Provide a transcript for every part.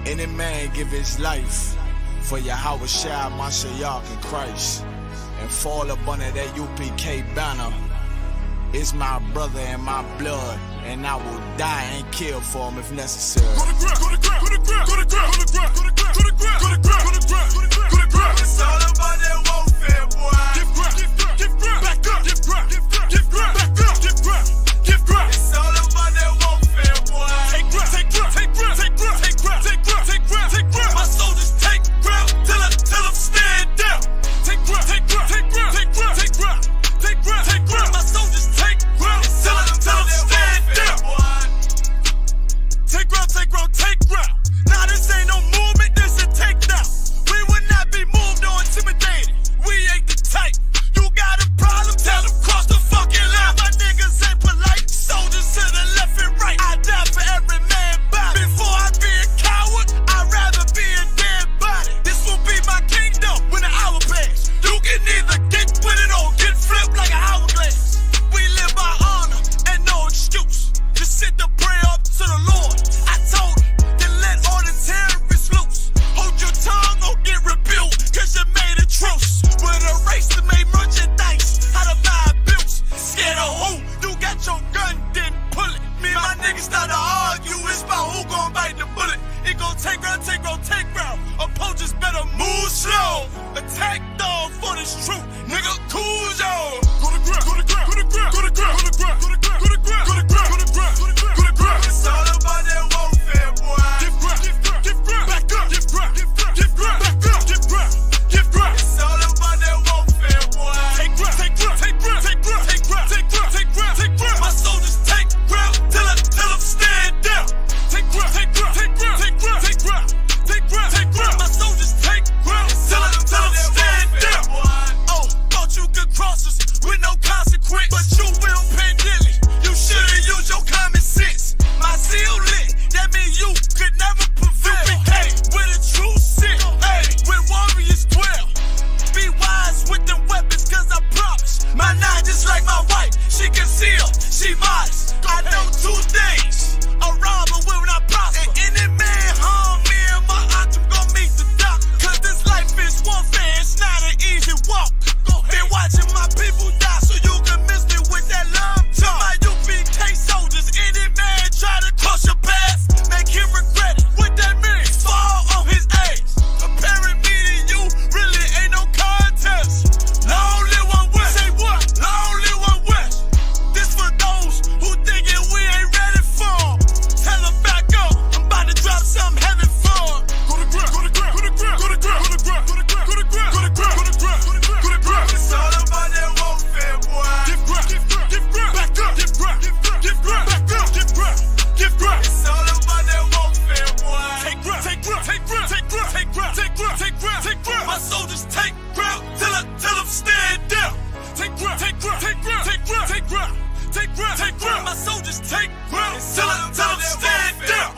Any man give his life for Yahweh Shai, Mashiach, and Christ, and fall up under that UPK banner. It's my brother and my blood, and I will die and kill for him if necessary. Go to ground, go to ground, go to ground, go to ground, go to ground, go to ground, go to ground, go to ground, go to ground, go to ground. It's all about that warfare, boy. Give ground, give ground, back up, give ground, give ground, back up, give ground, give ground. It's all about that warfare, boy. Take ground, take ground, take ground, take ground, take ground, take ground, take ground, take ground. My soldiers take ground till I'm stand down. Take ground, take ground, take ground, take ground, take ground, take ground, take ground. My soldiers take ground till I'm stand down. Take ground, take ground, take ground. Nah, this ain't no movement, this a takedown. We will not be moved or intimidated. We ain't the type. You got a problem, tell them cross the fucking line. My niggas ain't polite. Soldiers to the left and right. I die for every man body. Before I be a coward, I'd rather be a dead body. This will be my kingdom when the hour pass. You can either get with it or get flipped like an hourglass. We live by honor and no excuse. Just sit the prayer up to the Lord. I told him, then let all the terrorists loose. Hold your tongue or get rebuked, cause you made a truce. With a race that made merchandise out of my abuse. Scared of who? You got your gun, then pull it. Me and my niggas start to argue, it's about who gon' bite the bullet. It gon' take round, take round, take round. Opponents better move slow. Attack dog for this truth. Nigga, cool yo. Go to ground, go to ground, go to ground, go to ground, go to ground, go to ground, go to ground, go to ground, go to ground, go to ground. It's all about that warfare, boy. Give ground, give ground, back up, give ground, give ground, back up, give ground, give ground. It's all about that warfare, boy. Take ground, take ground, take ground, take ground, take ground, take ground, take ground, take ground. My soldiers take ground till I'm stand down. Take ground, take ground, take ground, take ground, take ground, take ground, take ground. My soldiers take ground till I'm stand down. Oh, thought you could cross us with no consequence, but you will pay dearly. You should've used your common sense. My zeal lit, that means you could never prevail. Hey, with a true sit, hey, with warriors dwell. Be wise with them weapons, cause I promise. My nine just like my wife, she concealed, she modest. I know two things, a robber will not prosper. And any man harm me and my aunt, I'm gon' meet the doctor. Cause this life is warfare, it's not an easy walk. Been watching my people die, so you can miss me with that love talk. My UPK soldiers, any man try to cross your path, make him regret it. What that means? Fall on his ass. Comparing me to you really ain't no contest. Long live one West. Say what? Long live one West. This for those who thinking we ain't ready for. Tell them back up. I'm about to drop something heavy for. Go to ground, go to ground, go to ground, go to ground, go to ground, go to ground, go to ground, go to ground, go to ground, go to ground. It's all about that warfare, boy. Give ground, give ground, back up, give ground, give ground, back up, give ground, give ground. It's all about that warfare, boy. Take ground, take ground, take ground, take ground, take ground, take ground, take ground, take ground. My soldiers take ground till I'm stand down. Take ground, take ground, take ground, take ground, take ground, take ground, take ground. My soldiers take ground till I'm stand down.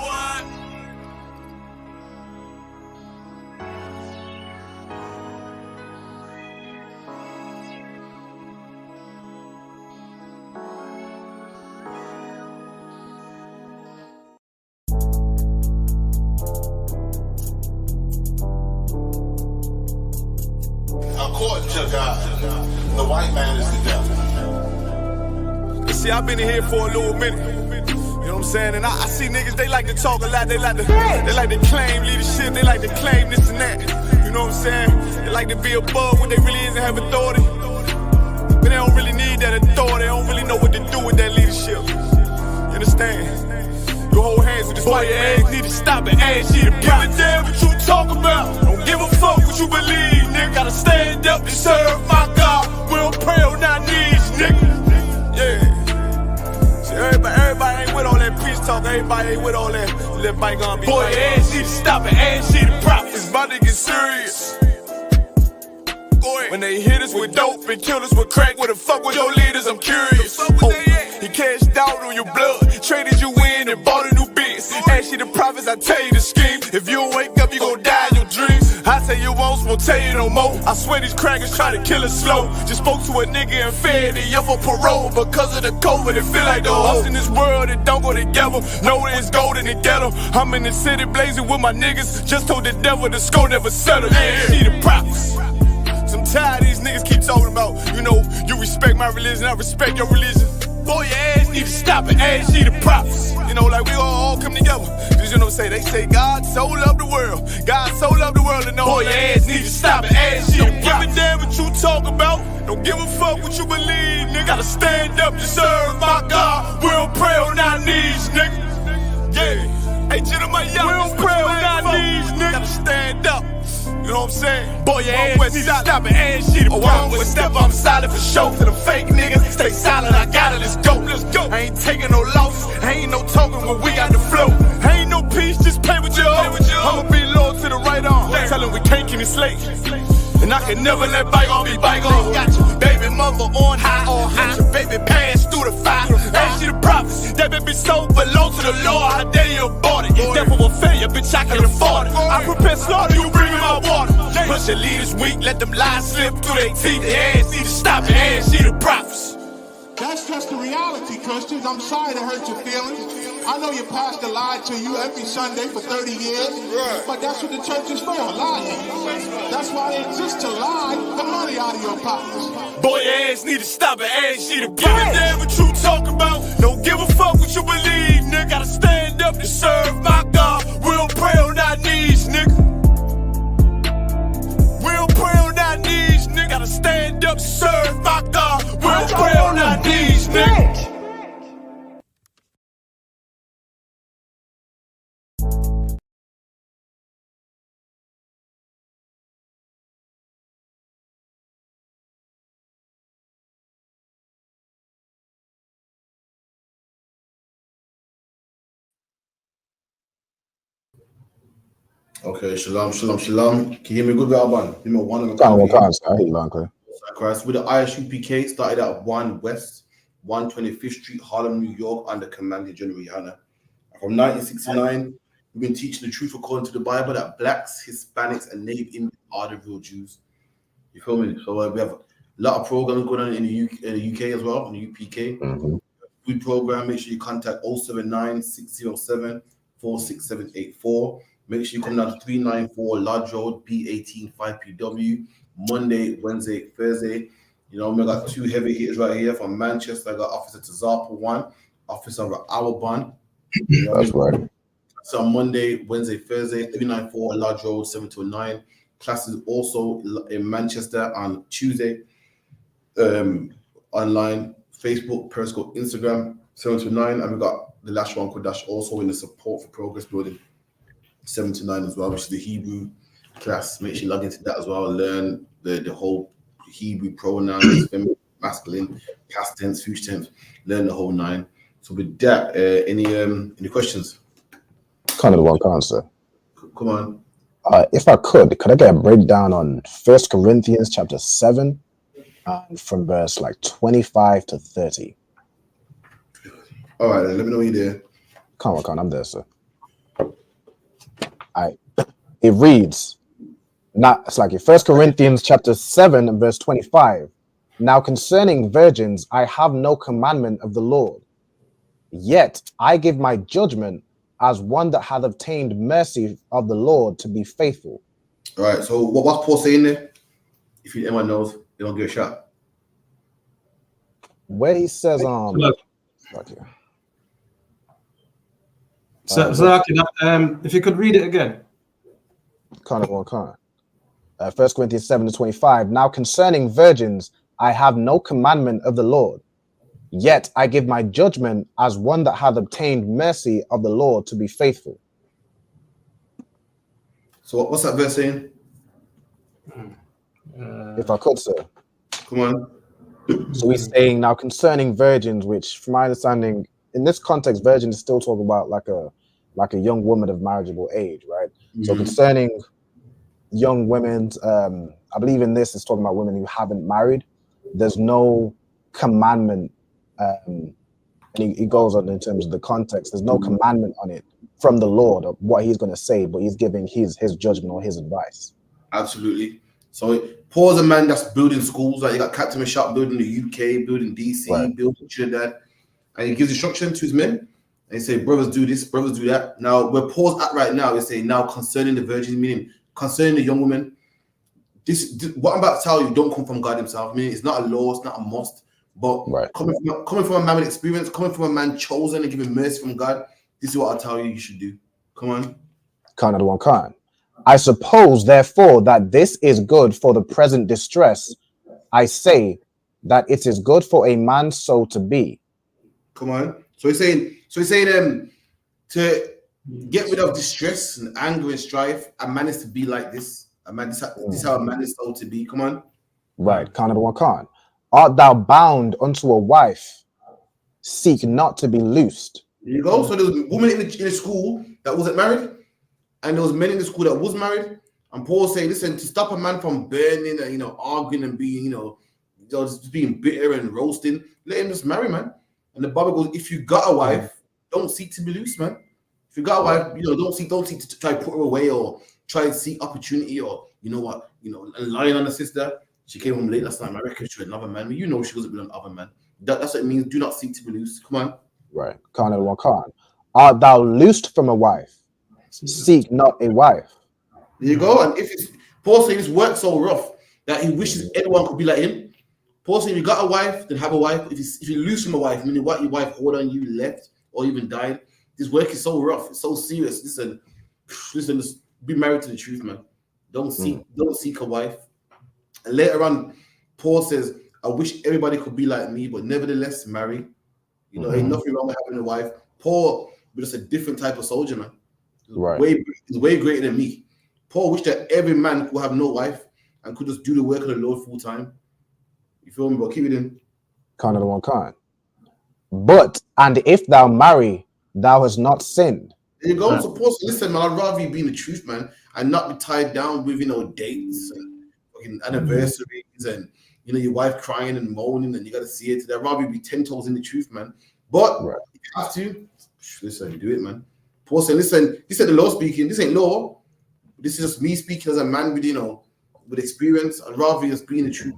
According to God, the white man is the devil. You see, I've been in here for a little minute. You know what I'm saying? And I see niggas, they like to talk a lot, they like to claim leadership, they like to claim this and that. You know what I'm saying? They like to be above what they really is and have authority. But they don't really need that authority, they don't really know what to do with that leadership. You understand? You hold hands with this boy, your ass need to stop and ask you to give a damn what you talk about. Don't give a fuck what you believe, nigga. Gotta stand up and serve my God. We don't pray on our knees, nigga. Yeah. See, everybody ain't with all that peace talk. Everybody ain't with all that let bygone be. Boy, your ass need to stop and ask you to prop. It's about to get serious. When they hit us with dope and kill us with crack, where the fuck with your leaders? I'm curious. He cashed out on your blood, traded you in and bought a new biz. Ask you the prophets, I tell you the scheme. If you don't wake up, you gon' die in your dreams. I say you won't won't tell you no more. I swear these crackers try to kill us slow. Just spoke to a nigga and fed it up for parole. Because of the COVID, it feel like the host in this world that don't go together. Know that it's gold in the ghetto. I'm in the city blazing with my niggas. Just told the devil the score never settle. Yeah, see the prophets. I'm tired of these niggas keep talking about, you know, you respect my religion, I respect your religion. Boy, your ass need to stop it, ass see the prophets. You know, like we all come together. Cause you know, they say God so loved the world. God so loved the world, and know boy, your ass need to stop it, ass see the prophets. Don't give a damn what you talk about. Don't give a fuck what you believe, nigga. Gotta stand up to serve my God. We don't pray on our knees, nigga. Yeah. Hey, gentlemen, y'all, we don't pray on our knees, nigga. Gotta stand up. You know what I'm saying? Boy, your ass need to stop it, ass shit. Oh, I don't step, I'm solid for show. To the fake niggas, stay silent, I got it, let's go, let's go. I ain't taking no loss, ain't no talking when we got the flow. Ain't no peace, just play with your own. I'ma be loyal to the right arm. Tell him we can't keep it slave. And I can never let bygone be bygone. Got your baby mother on high, got your baby pass through the fire. Ain't she the prophets? That baby so belong to the Lord. How dare you abort it? Devil will failure, bitch, I can afford it. I prepare slaughter, you bring me my water. Push your leaders weak, let them lies slip through their teeth. Their ass need to stop it, ass she the prophets. That's just the reality, Christians. I'm sorry to hurt your feelings. I know your pastor lied to you every Sunday for 30 years, but that's what the church is for, lying. That's why it exists to lie the money out of your pockets. Boy, your ass need to stop it, ass she the prophets. Give a damn what you talk about. Don't give a fuck what you believe, nigga. Gotta stand up to serve my God. We don't pray on our knees, nigga. We don't pray on our knees, nigga. Gotta stand up to serve my God. We don't pray on our knees, nigga. Okay, shalom, shalom, shalom. Can you hear me good, Alban? Give me one of the I hear you loud, clear. Christ. With the ISUPK, started at 1 West, 125th Street, Harlem, New York, under Commander General Rihanna. From 1969, we've been teaching the truth according to the Bible that blacks, Hispanics, and Native Indians are the real Jews. You feel me? So we have a lot of programs going on in the UK as well, in the UPK. Mm-hmm. Food program, make sure you contact 079 607 46784. Make sure you come down to 394 Lodge Road, B18 5PW, Monday, Wednesday, Thursday. You know, we got two heavy hitters right here from Manchester. I got Officer Tazapa 1, Officer Awabon. You know, that's right. So Monday, Wednesday, Thursday, 394 Lodge Road, 7 to 9. Classes also in Manchester on Tuesday. Online, Facebook, Periscope, Instagram, 7 to 9. And we got the last one called Dash also in the support for progress building. 7 to 9 as well, which is the Hebrew class. Make sure you log into that as well and learn the whole Hebrew pronouns, feminine, masculine, past tense, future tense, learn the whole 9. So with that, any questions? Kind of the one answer. Come on. If I could I get a breakdown on 1 Corinthians chapter 7 from verse 25 to 30? All right, then, let me know when you're there. Come on, I'm there, sir. It reads, now it's like in 1 Corinthians chapter 7 and verse 25. Now concerning virgins, I have no commandment of the Lord, yet I give my judgment as one that hath obtained mercy of the Lord to be faithful. All right, so what's Paul saying there? If anyone knows, they don't get a shot. Where he says, if you could read it again. 1 Corinthians 7 to 25. Now concerning virgins, I have no commandment of the Lord, yet I give my judgment as one that hath obtained mercy of the Lord to be faithful. So what's that verse saying? If I could, sir. Come on. So he's saying now concerning virgins, which from my understanding, in this context, virgin is still talking about like a young woman of marriageable age, right? Mm-hmm. So concerning young women, I believe in this is talking about women who haven't married. There's no commandment, and he goes on in terms of the context. There's no commandment on it from the Lord of what he's going to say, but he's giving his judgment or his advice. Absolutely. So Paul's a man that's building schools. Like you got Captain Mashap building the UK, building DC, Right. building Trinidad, and he gives instruction to his men. And he say, brothers do this, brothers do that. Now where Paul's at right now is saying now concerning the virgins, meaning concerning the young women. This what I'm about to tell you don't come from God himself. I mean, it's not a law, it's not a must, but Right. coming from a man with experience, coming from a man chosen and given mercy from God, this is what I'll tell you should do. Come on. Khan of the one Khan. I suppose, therefore, that this is good for the present distress. I say that it is good for a man so to be. Come on. So he's saying to get rid of distress and anger and strife, a man is to be like this. A man, this is how a man is told to be. Come on. Right. Khan of the one Khan. Art thou bound unto a wife? Seek not to be loosed. There you go. So there was a woman in the school that wasn't married, and there was men in the school that was married. And Paul saying, listen, to stop a man from burning and arguing and being, just being bitter and roasting, let him just marry, man. And the Bible goes, if you got a wife, don't seek to be loose, man. If you got a wife, don't seek to try to put her away or try to seek opportunity or lying on a sister. She came home late last night, married to another man. I mean, she wasn't with another man. That's what it means. Do not seek to be loose. Come on. Right. Khan of the one Khan. Art thou loosed from a wife? Seek not a wife. There you go. And if it's Paul saying this work so rough that he wishes anyone could be like him. Paul saying, if you got a wife, then have a wife. If you lose from a wife, meaning what your wife hold on you, left, or even died, this work is so rough, it's so serious. Listen, just be married to the truth, man. Don't seek a wife. And later on, Paul says, I wish everybody could be like me, but nevertheless marry. Ain't nothing wrong with having a wife. Paul was just a different type of soldier, man. Right. He's way greater than me. Paul wished that every man could have no wife and could just do the work of the Lord full time. You feel me, bro? Keep it in. Khan of the one Khan. But, and if thou marry, thou hast not sinned. There you go. So Paul said, listen, man, I'd rather you be in the truth, man, and not be tied down with, dates and fucking anniversaries and, your wife crying and moaning and you got to see it. I'd rather you be 10 toes in the truth, man. But if you have to, listen, do it, man. Paul said, listen, this ain't the law speaking. This ain't law. This is just me speaking as a man with, with experience. I'd rather just be in the truth.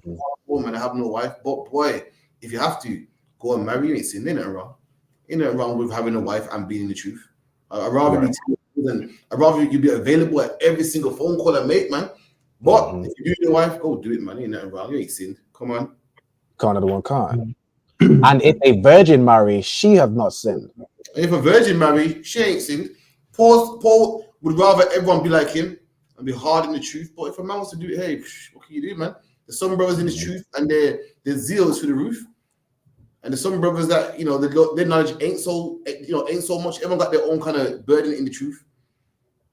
Man, I have no wife. But boy, if you have to, go and marry. You ain't saying nothing wrong. Ain't nothing wrong with having a wife and being in the truth. I'd rather I'd rather you be available at every single phone call I make, man. But if you do your wife, go do it, man. Ain't nothing wrong. You ain't sinned. Come on. Khan of the one Khan. And if a virgin marry, she have not sinned. If a virgin marry, she ain't sinned. Paul would rather everyone be like him and be hard in the truth. But if a man wants to do it, hey, what can you do, man? There's some brothers in the truth and their zeal is through the roof. And there's some brothers that their knowledge ain't so much. Everyone got their own kind of burden in the truth.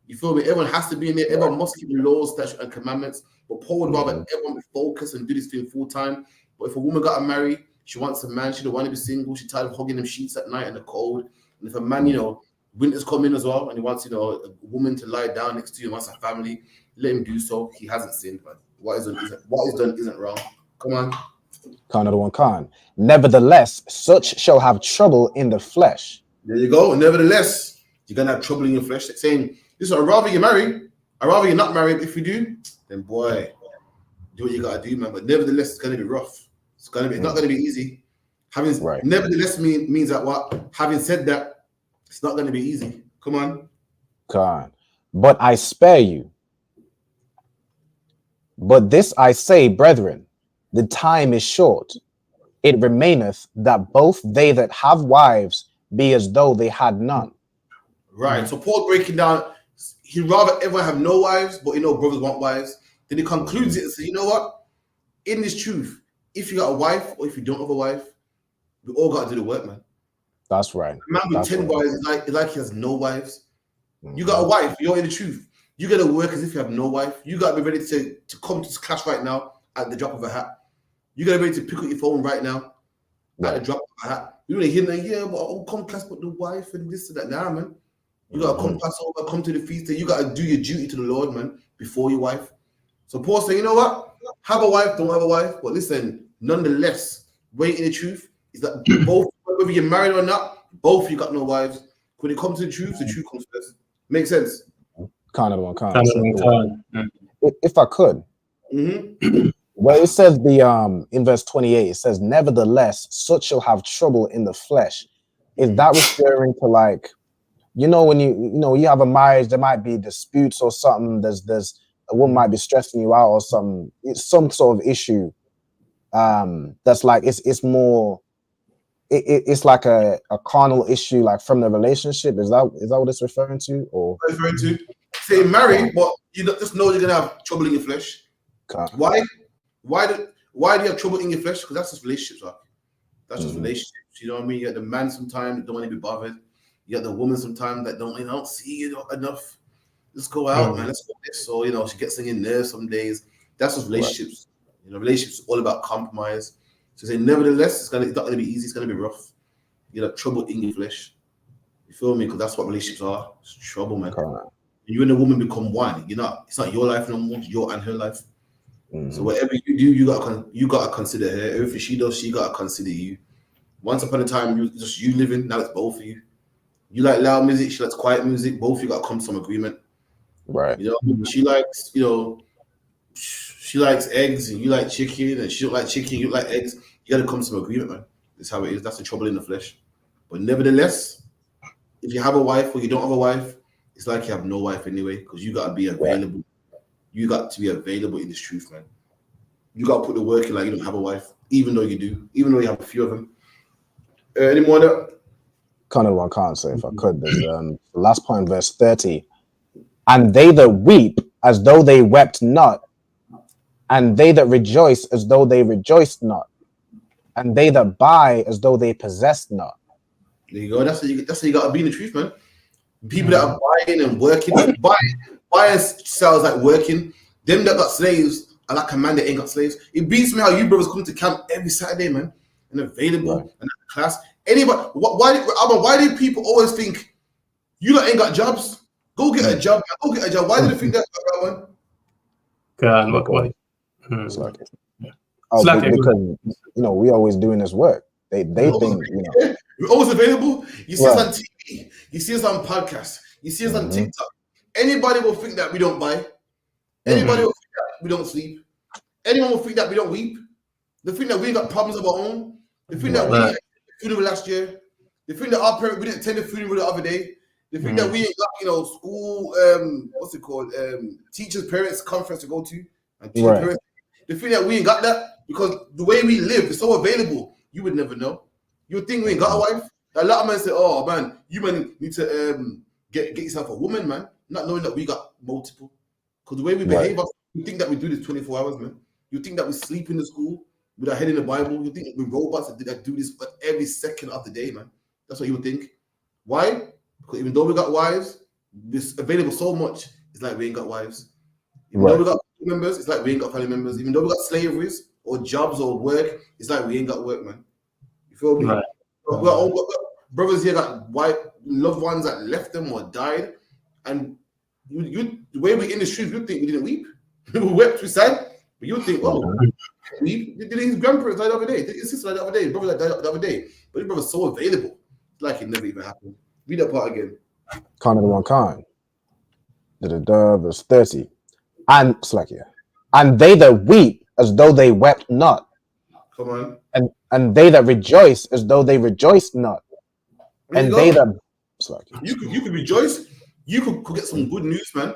You feel me? Everyone has to be in there. Everyone must keep the laws, statutes, and commandments. But Paul would rather everyone be focused and do this thing full time. But if a woman got to marry, she wants a man. She don't want to be single. She's tired of hugging them sheets at night in the cold. And if a man, winter's coming as well, and he wants, a woman to lie down next to you and wants a family, let him do so. He hasn't sinned, man. What is done isn't wrong. Come on. Khan of the one Khan. Nevertheless, such shall have trouble in the flesh. There you go. Nevertheless, you're gonna have trouble in your flesh. Saying, listen, I'd rather you marry. I'd rather you're not married. If you do, then boy, do what you gotta do, man. But nevertheless, it's gonna be rough. It's not gonna be easy. Nevertheless means that what? Having said that, it's not gonna be easy. Come on. Khan. But I spare you. But this I say, brethren, the time is short. It remaineth that both they that have wives be as though they had none. Right. So Paul breaking down, he'd rather everyone have no wives, but brothers want wives. Then he concludes it and says, you know what? In this truth, if you got a wife or if you don't have a wife, we all got to do the work, man. That's right. A man with 10 wives is like he has no wives. You got a wife, you're in the truth. You got to work as if you have no wife. You got to be ready to come to this class right now at the drop of a hat. You got to be ready to pick up your phone right now at the drop of a hat. You want to hear that, but I'll come class with the wife and this and that. Nah, man. You got to come pass over, come to the feast. You got to do your duty to the Lord, man, before your wife. So Paul saying, you know what? Have a wife, don't have a wife. But listen, nonetheless, wait in the truth is that both, whether you're married or not, both you got no wives. When it comes to the truth comes first. Makes sense? Khan of the one Khan. if I could, where it says in verse 28, it says, "Nevertheless, such shall have trouble in the flesh." Is that referring to like, when you have a marriage, there might be disputes or something. There's a woman might be stressing you out or something. It's some sort of issue. That's like it's more. It's like a carnal issue, like from the relationship. Is that what it's referring to? Or referring to say married, but you just know you're gonna have trouble in your flesh. Why? Why do you have trouble in your flesh? Because that's just relationships, right? That's just relationships. You know what I mean? You got the man sometimes that don't want to be bothered. You got the woman sometimes that don't see you enough. Let's go out, man. Let's go this. So she gets in your nerves some days. That's just relationships. Right. Relationships are all about compromise. So say, nevertheless, it's not gonna be easy. It's gonna be rough. You have trouble in your flesh. You feel me? Because that's what relationships are. It's trouble, man. You and the woman become one. It's not your life no more. It's your and her life. So whatever you do, you gotta consider her. Everything she does, she gotta consider you. Once upon a time, you living. Now it's both of you. You like loud music. She likes quiet music. Both of you gotta come to some agreement. Right. She likes she likes eggs and you like chicken, and she don't like chicken. You like eggs. You gotta come to some agreement, man. That's how it is. That's the trouble in the flesh. But nevertheless, if you have a wife or you don't have a wife, it's like you have no wife anyway, because you gotta be available. You got to be available in this truth, man. You got to put the work in like you don't have a wife, even though you do, even though you have a few of them. Any more of that? Kind of one can't say if I could. There's the last point, verse 30. "And they that weep as though they wept not, and they that rejoice as though they rejoiced not, and they that buy as though they possessed not." There you go. That's how you got to be in the truth, man. People that are buying and working, buying sells like working. Them that got slaves are like a man that ain't got slaves. It beats me how you brothers come to camp every Saturday, man, and available and at class. Anybody? Why do people always think you lot ain't got jobs? Go get a job. Go get a job. Why do they think that's the right one? It's like because we always doing this work. They think we're always available. You see us on TV. You see us on podcasts. You see us on TikTok. Anybody will think that we don't buy. Anybody will think that we don't sleep. Anyone will think that we don't weep. They think that we got problems of our own. They think that we didn't attend the funeral last year. They think that our parents, we didn't attend the funeral the other day. They think that we ain't got, school, what's it called? Teachers' parents conference to go to. And parents. They think that we ain't got that because the way we live is so available. You would never know. You would think we ain't got a wife. A lot of men say, "Oh man, you man need to get yourself a woman, man." Not knowing that we got multiple. Because the way we behave, you think that we do this 24 hours, man. You think that we sleep in the school with our head in the Bible. You think that we're robots that do this every second of the day, man. That's what you would think. Why? Because even though we got wives, it's available so much. It's like we ain't got wives. Even though we got family members, it's like we ain't got family members. Even though we got slaveries or jobs or work, it's like we ain't got work, man. You feel me? Right. We got all brothers here got loved ones that left them or died, and you the way we in the streets, you think we didn't weep. We wept, we sang, but you think, weep. Did his grandparents died the other day? Did his sister died the other day? His brother died the other day. But his brother's so available, it's like it never even happened. Read that part again. Kind of the one kind. Verse 30. And they that weep as though they wept not. Come on. And they that rejoice as though they rejoiced not. And they that you could rejoice. You could get some good news, man.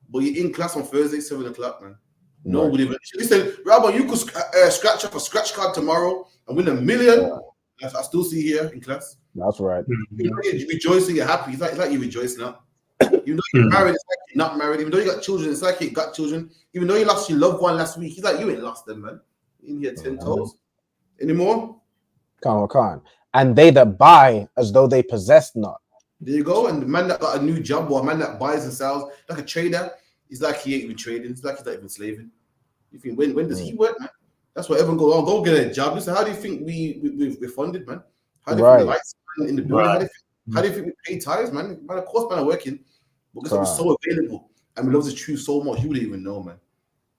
But you're in class on Thursday, 7 o'clock, man. Nobody even listen, Rabbi, you could scratch up a scratch card tomorrow and win $1 million. I still see here in class. That's right. You're rejoicing, you're happy. It's like you rejoice now. Even though you're married, it's like you're not married. Even though you got children, it's like you got children. Even though you lost your loved one last week, he's like, you ain't lost them, man. In here 10 toes. Anymore? Come. And they that buy as though they possess not. There you go. And the man that got a new job or a man that buys and sells, like a trader, it's like he ain't even trading. It's like he's not even slaving. You think when does he work, man? That's what everyone goes, go get a job. Listen, how do you think we're funded, man? How do you think the lights in the building? How do you think we pay tithes, man? Man, of course, man, are working. But because we're so available and we love the truth so much, you wouldn't even know, man.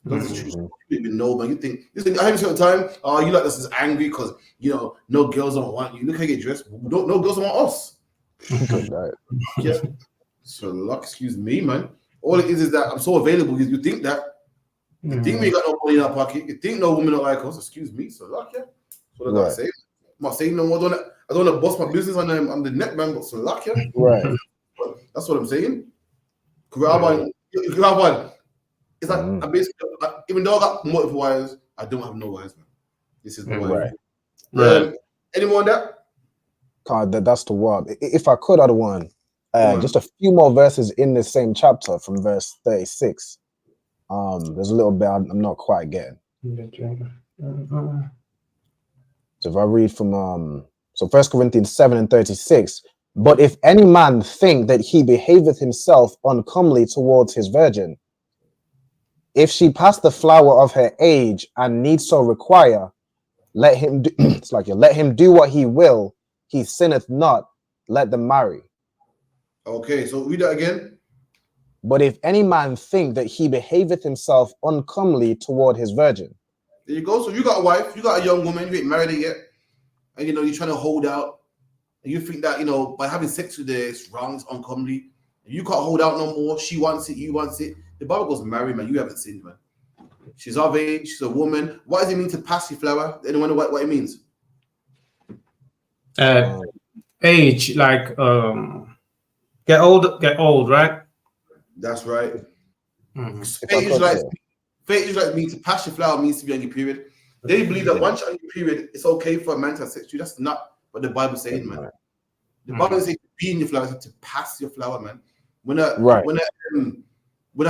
Love the truth, you wouldn't even know, man. You think, I hear all the time, oh, you like this is angry because, no girls don't want you. Look how you get dressed. No girls don't want us. Yeah. So, excuse me, man. All it is that I'm so available. You think that You think we got no money in our pocket? You think no woman don't like us? Excuse me, so luck, yeah. That's what I gotta say. I'm not saying no more. I don't want to bust my business on the net, man. But so luck, yeah. Right. But that's what I'm saying. Grab on. It's like I basically, even though I got multiple wives, I don't have no wives, man. This is my wife. Right. Any more on that? God, that's the one. If I could, I'd one. Just a few more verses in the same chapter from verse 36. There's a little bit I'm not quite getting. So if I read from so 1 Corinthians 7:36, but if any man think that he behaveth himself uncomely towards his virgin, if she pass the flower of her age and need so require, let him do, let him do what he will, he sinneth not, let them marry. Okay, so read that again. But if any man think that he behaveth himself uncomely toward his virgin. There you go. So you got a wife, you got a young woman, you ain't married yet, and you're trying to hold out, and you think that by having sex with her, it's wrong, it's uncomely. You can't hold out no more. She wants it, you want it. The Bible goes marry, man. You haven't sinned, man. She's of age, she's a woman. What does it mean to pass your flower? Anyone know what it means? Age, like get old, right? That's right. Mm-hmm. Age like means to pass your flower means to be on your period. They believe that once you're on your period, it's okay for a man to have sex with you. That's not what the Bible saying, man. The Bible says to be in your flower, to pass your flower, man. When a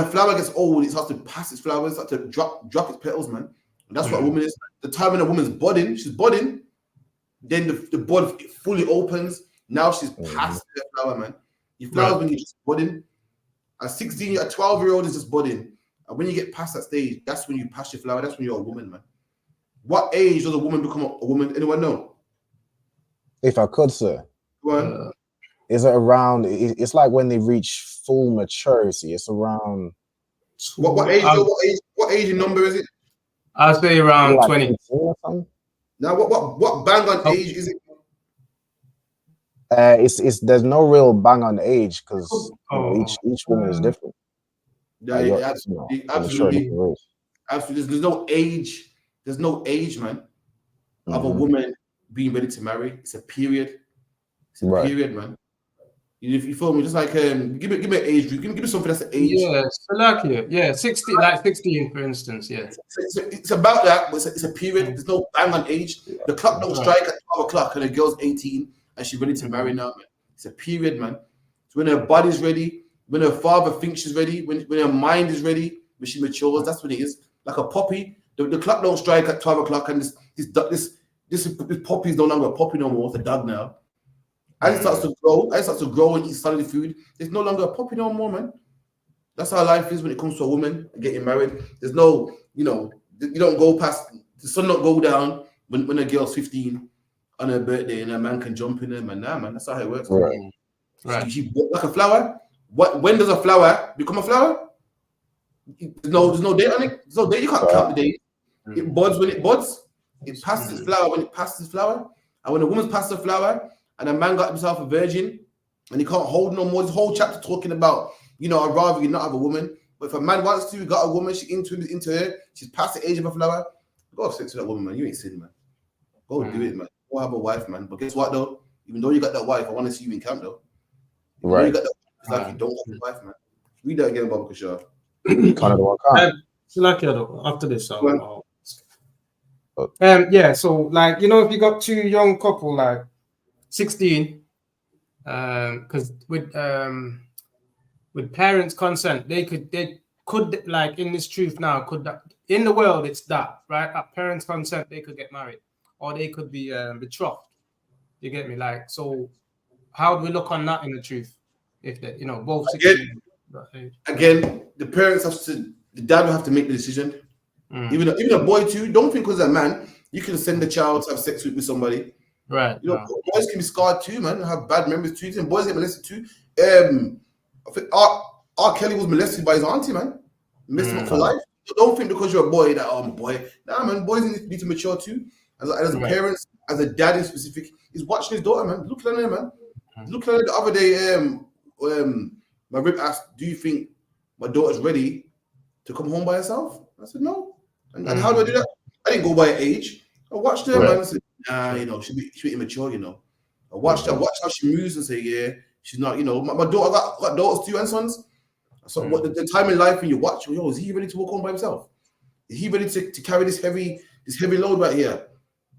flower gets old, it starts to pass its flowers, starts to drop its petals, man. And that's what a woman is. The time when a woman's budding, she's budding, then the bud fully opens. Now she's past the flower, man. Your flowers when you're just budding. At 16, a 12-year-old is just budding. And when you get past that stage, that's when you pass your flower. That's when you're a woman, man. What age does a woman become a woman? Anyone know? If I could, sir. Go on. Is it around? It's like when they reach full maturity. It's around. What age? What age and number is it? I'll say around like 20. Or something? Now, what bang on age is it? It's there's no real bang on age because each woman is different. Yeah, absolutely. There's no age. There's no age, man, of a woman being ready to marry. It's a period. It's a period, man. If you feel me, just like give me an age group. Give me something that's an age. Yeah, so yeah, 16, like 16, for instance. Yeah, it's about that, but it's a period. There's no bang on age. The clock don't strike at 12 o'clock, and the girl's 18 and she's ready to marry now, man. It's a period, man. It's when her body's ready, when her father thinks she's ready, when her mind is ready, when she matures. That's when it is. Like a puppy, the clock don't strike at 12 o'clock, and this puppy is no longer a puppy no more. It's a dog now. As it starts to grow and eat solid food, it's no longer a puppy no more, man. That's how life is when it comes to a woman getting married. There's no, you don't go past, the sun don't go down when a girl's 15 on her birthday and a man can jump in her, man. Nah, man, that's how it works. Right. She like a flower. When does a flower become a flower? There's no date on it. There's no date. You can't count the days. It buds when it buds. It passes its flower when it passes its flower. And when a woman's past the flower and a man got himself a virgin and he can't hold no more, this whole chapter talking about, I'd rather you not have a woman. But if a man wants to, got a woman, she's into her, she's past the age of a flower, go have sex with that woman, man. You ain't sin, man. Go do it, man. Go have a wife, man. But guess what, though? Even though you got that wife, I want to see you in camp, though. Right. You got that wife, you don't have a wife, man. Read that again, Baba Kashar. After this, yeah, so like if you got two young couple like 16, because with parents' consent, they could like in this truth now in the world it's that right at parents' consent they could get married or they could be betrothed. You get me? Like, so how do we look on that in the truth? If they, both 16 again, the parents the dad will have to make the decision. Even a boy too. Don't think because a man you can send the child to have sex with somebody. Right. Boys can be scarred too, man. Have bad memories too. And boys get molested too. I think R. Kelly was molested by his auntie, man. Messed him up for life. So don't think because you're a boy that I'm a boy. Nah, man. Boys need to mature too. As parents, as a dad in specific, he's watching his daughter, man. Look at her, man. Look at her the other day. My rib asked, "Do you think my daughter's ready to come home by herself?" I said, no. And how do I do that? I didn't go by age. I watched her, man. I said, nah, you know, she be immature, you know. I watched how she moves and say, yeah, she's not, you know. My daughter got daughters too and sons. So what the time in life when you watch, yo, is he ready to walk home by himself? Is he ready to carry this heavy load right here?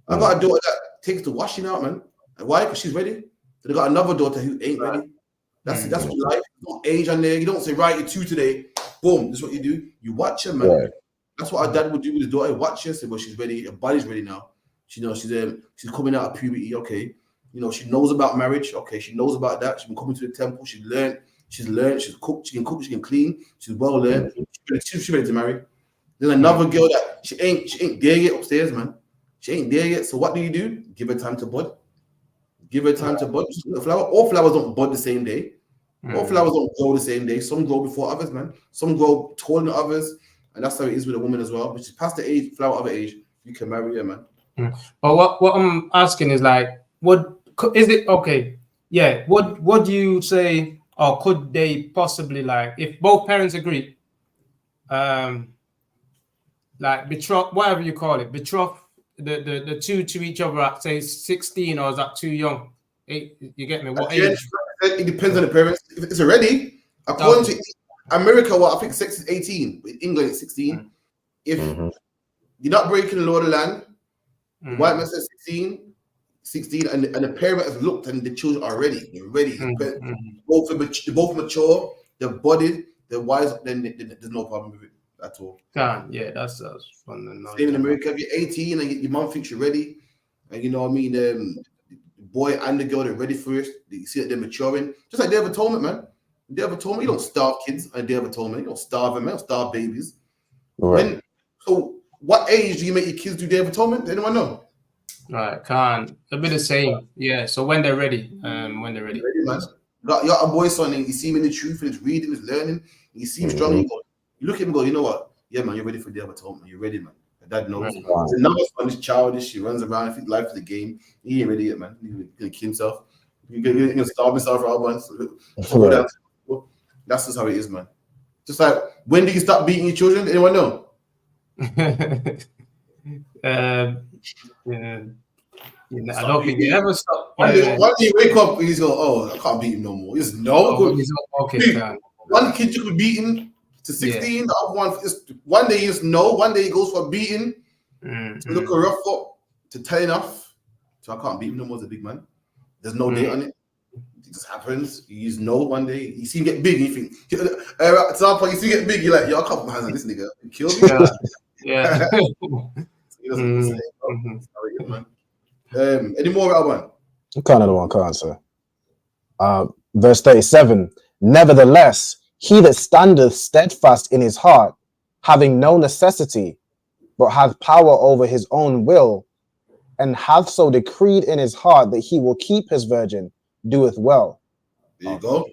I got a daughter that takes the washing out, man. And why? Because she's ready. They got another daughter who ain't ready. That's what life. Not age on there. You don't say, right, you're 2 today. Boom, this is what you do. You watch her, man. Right. That's what our dad would do with his daughter. Watch her, say, well, she's ready. Her body's ready now. She knows she's coming out of puberty. Okay, you know, she knows about marriage. Okay, she knows about that. She's been coming to the temple. She's learned. She's cooked. She can cook. She can clean. She's well learned. She's ready to marry. Then another girl that she ain't there yet upstairs, man. She ain't there yet. So what do? Give her time to bud. Give her time to bud. All flowers don't bud the same day. All flowers don't grow the same day. Some grow before others, man. Some grow taller than others, and that's how it is with a woman as well. But she's past the age, flower of her age, you can marry her, man. But what I'm asking is like, what is it? Okay, yeah. What do you say, or could they possibly, like, if both parents agree, like betroth, whatever you call it, betroth the two to each other at say 16, or is that too young? You get me? What age? It depends on the parents. If it's already, according to America, I think sex is 18. In England, it's 16. If you're not breaking the law of the land, the white man says 16, and the parent has looked and the children are ready. They're ready. Both mature, they're bodied, they're wise, then there's no problem with it at all. Yeah, that's fun. Same in America. If you're 18 and your mom thinks you're ready, and you know what I mean, the boy and the girl, they're ready for it. You see that they're maturing. Just like Day of Atonement, man. Day of Atonement, you don't starve kids on Day of Atonement. You don't starve them, man. You don't starve babies. Right. So what age do you make your kids do Day of Atonement? Does anyone know? Right, a bit the same. Yeah, so when they're ready. When they're ready. Man. You got a boy son and you see him in the truth and he's reading, he's learning, you see him strong, you look at him and go, you know what? Yeah, man, you're ready for Day of Atonement. You're ready, man. And dad knows. Another son is childish, he runs around, I think life is a game. He ain't ready yet, man. He's gonna kill himself. He's gonna starve himself for all once. That's just how it is, man. Just like, when do you stop beating your children? Anyone know? I don't think you ever stop. One day you wake up and he's going, oh, I can't beat him no more. He's one kid you could beat him to 16, the other one is one day he's no, one day he goes for beating, to look a rough up, to tell enough. So I can't beat him no more as a big man. There's no date on it. It just happens. He's no one day. You see him get big, and you think, at some point you see him get big, you're like, yo, I can't put my hands on this nigga. He killed me. Yeah. He doesn't say, man. Any more, Alban? Another one, sir. Verse 37. Nevertheless, he that standeth steadfast in his heart, having no necessity, but hath power over his own will, and hath so decreed in his heart that he will keep his virgin, doeth well. There you go.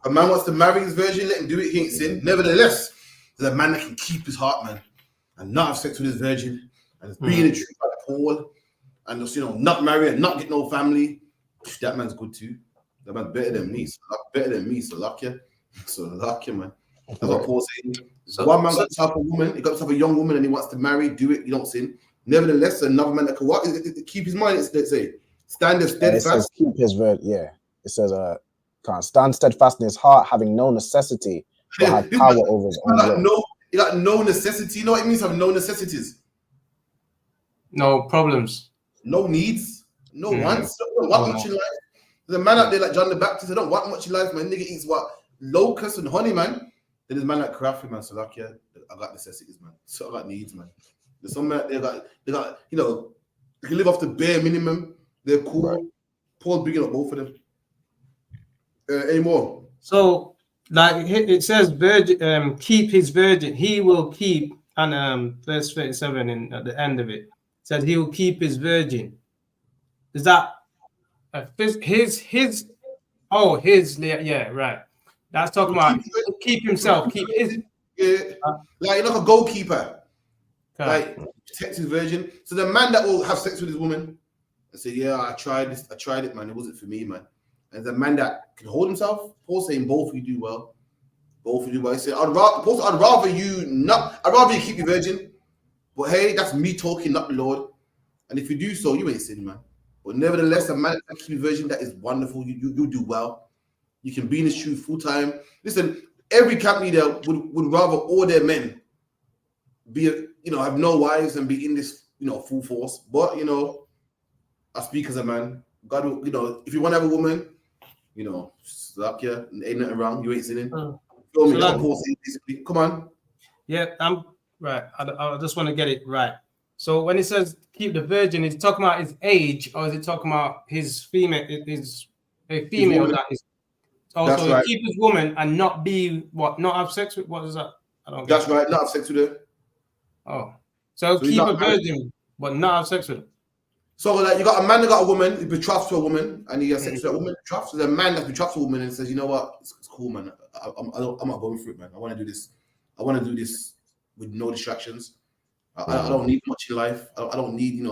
A man wants to marry his virgin, let him do it, he ain't sin. Nevertheless, there's a man that can keep his heart, man, and not have sex with his virgin, and be in the truth like Paul, and just, not marry and not get no family. That man's good too. That man's better than me. So luck you. So luck you, man. That's what Paul's saying. One man got to have a woman, he got to have a young woman and he wants to marry, do it, you don't sin. Nevertheless, another man that can what? Keep his mind, let's say. Stand steadfast. It says keep his virgin, yeah. It says can't stand steadfast in his heart, having no necessity, but have power over his own will. You got no necessity. You know what it means to have no necessities? No problems. No needs. No wants. Don't want much in life. There's a man out there like John the Baptist. I don't want much in life, man. Nigga eats what? Locusts and honey, man. Then there's a man like Crafty, man. So like, yeah, I got necessities, man. So I got needs, man. There's some man they got, they can live off the bare minimum. They're cool. Right. Paul's bringing up both of them. Any more? So, like it says, virgin, keep his virgin. He will keep, and verse 37 at the end of it says he will keep his virgin. Is that his? Oh, his. Yeah, right. That's talking about keep himself. Keep his. Like a goalkeeper. Okay. Like protect his virgin. So the man that will have sex with his woman and say, "Yeah, I tried it, man. It wasn't for me, man." And the man that can hold himself. Paul's saying both you do well, Both of you, but I said I'd rather you keep your virgin. But hey, that's me talking, not the Lord. And if you do so, you ain't sinning, man. But nevertheless, a man that keeps a virgin, that is wonderful. You do well. You can be in this truth full time. Listen, every camp leader would rather all their men be, have no wives and be in this, full force. But I speak as a man. God, if you want to have a woman, slap you, ain't nothing wrong. You ain't sinning. Feel me? That's what basically. Come on. Yeah, I'm right. I just want to get it right. So when it says keep the virgin, is it talking about his age, or is it talking about his female? Is a female that is also right. keep his woman and not have sex with? What is that? I don't. That's right. Not have sex with her. Oh, so keep a virgin, but not have sex with her. So like you got a man that got a woman, he's betrothed to a woman, and he has sex with that woman. Betrothed. So there's a man that's betrothed to a woman and says, you know what, it's cool, man. I'm not going for it, man. I want to do this. I want to do this with no distractions. I don't need much in life. I don't need,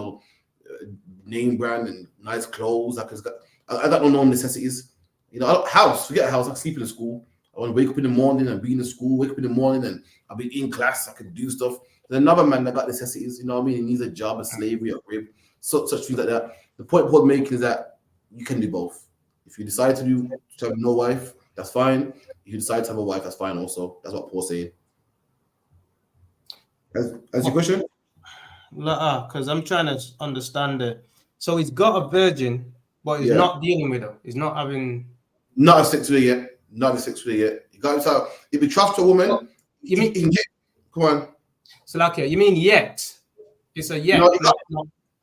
name brand and nice clothes. I got no necessities. Forget a house. I can sleep in the school. I want to wake up in the morning and be in the school. Wake up in the morning and I'll be in class. I can do stuff. There's another man that got necessities. You know what I mean? He needs a job, a slavery, a rib. Such things like that. The point Paul making is that you can do both. If you decide to have no wife, that's fine. If you decide to have a wife, that's fine also. That's what Paul's saying. That's your question? Because I'm trying to understand it. So he's got a virgin, but he's not dealing with her. He's not having... Not having sex with her yet. Not having sex with her yet. He got himself... If he trusts a woman... Oh, you mean... Come on. Salakia, you mean yet? It's a yet.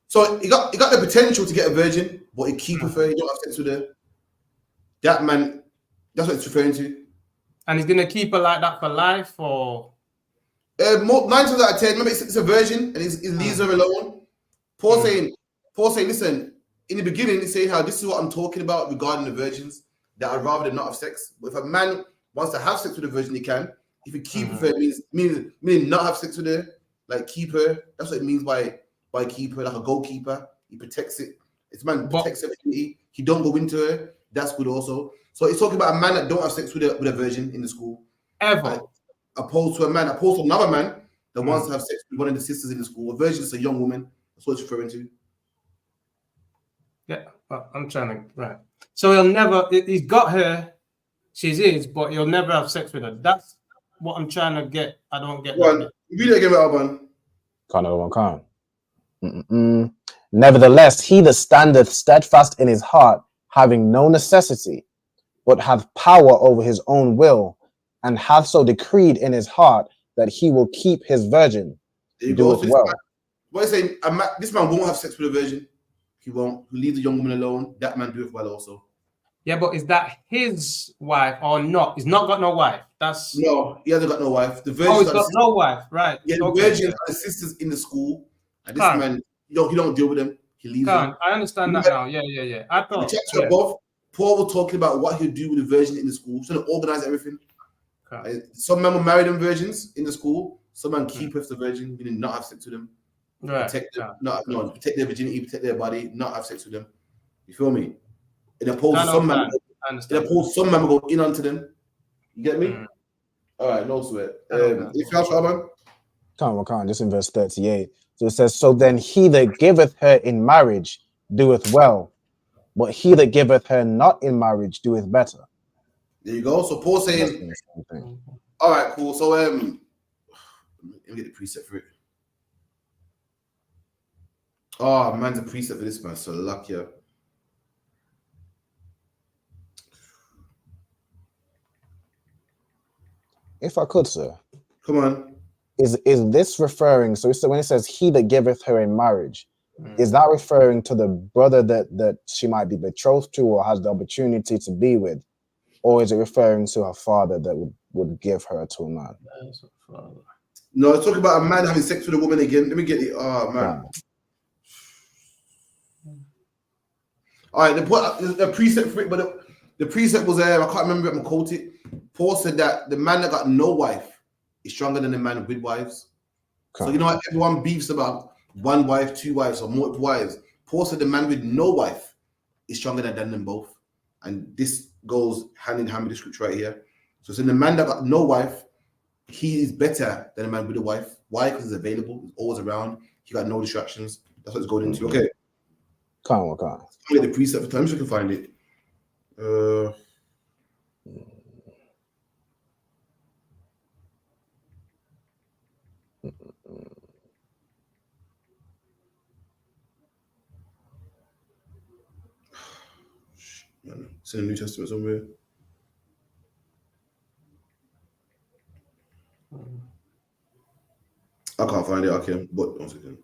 So he got the potential to get a virgin, but he keep her. He don't have sex with her. That man, that's what it's referring to. And he's gonna keep her like that for life, or 9 times out of 10. Remember, it's a virgin, and he leaves her alone. Paul saying, listen. In the beginning, he's saying how this is what I'm talking about regarding the virgins. That I'd rather than not have sex. But if a man wants to have sex with a virgin, he can. If he keep her, meaning not have sex with her, like keep her. That's what it means by keeper, like a goalkeeper. He protects it. It's man protects everything. He don't go into her. That's good also. So he's talking about a man that don't have sex with a virgin in the school. Ever. Opposed to another man that wants to have sex with one of the sisters in the school. A virgin is a young woman. That's what it's referring to. Yeah, well, I'm trying to... Right. So he's got her, she's his, but he'll never have sex with her. That's what I'm trying to get. I don't get that. Read it again, Alban. Can't. Nevertheless, he that standeth steadfast in his heart, having no necessity, but hath power over his own will, and hath so decreed in his heart that he will keep his virgin, doeth well. What he's saying, this man won't have sex with a virgin. He won't. He leaves the young woman alone. That man doeth well also. Yeah, but is that his wife or not? He's not got no wife. No, he hasn't got no wife. The virgin. He's got no wife, right? Yeah, the virgins are the sisters in the school. And this man, he don't deal with them. He leaves them. I understand that now. Yeah. I thought. The chapter above, Paul was talking about what he'll do with the virgin in the school, trying to organize everything. Some men will marry them virgins in the school. Some men keep with the virgin, meaning not have sex with them. Right. Protect them, protect their virginity, protect their body, not have sex with them. You feel me? In opposed to some men, will go in onto them. You get me? All right, no sweat. If else, Alban? Can't. Just in verse 38. So it says, so then he that giveth her in marriage doeth well, but he that giveth her not in marriage doeth better. There you go. So Paul saying, all right, cool. So let me get the precept for it. Oh, man's a precept for this man. So lucky. If I could, sir. Come on. Is this referring, so when it says he that giveth her in marriage, is that referring to the brother that she might be betrothed to or has the opportunity to be with? Or is it referring to her father that would give her to a man? No, it's talking about a man having sex with a woman again. Let me get it. Oh, man. All right, the precept for it, but the precept was there. I can't remember it. I'm going to quote it. Paul said that the man that got no wife is stronger than the man with wives. Okay. So you know what? Everyone beefs about one wife, two wives, or multiple wives. Paul said the man with no wife is stronger than them both. And this goes hand in hand with the scripture right here. So the man that got no wife, he is better than a man with a wife. Why? Because he's available, he's always around, he got no distractions. That's what it's going into. Okay. Can't. Get the preset for time so you can find it. It's in the New Testament somewhere. I can't find it. Okay, but 1 second.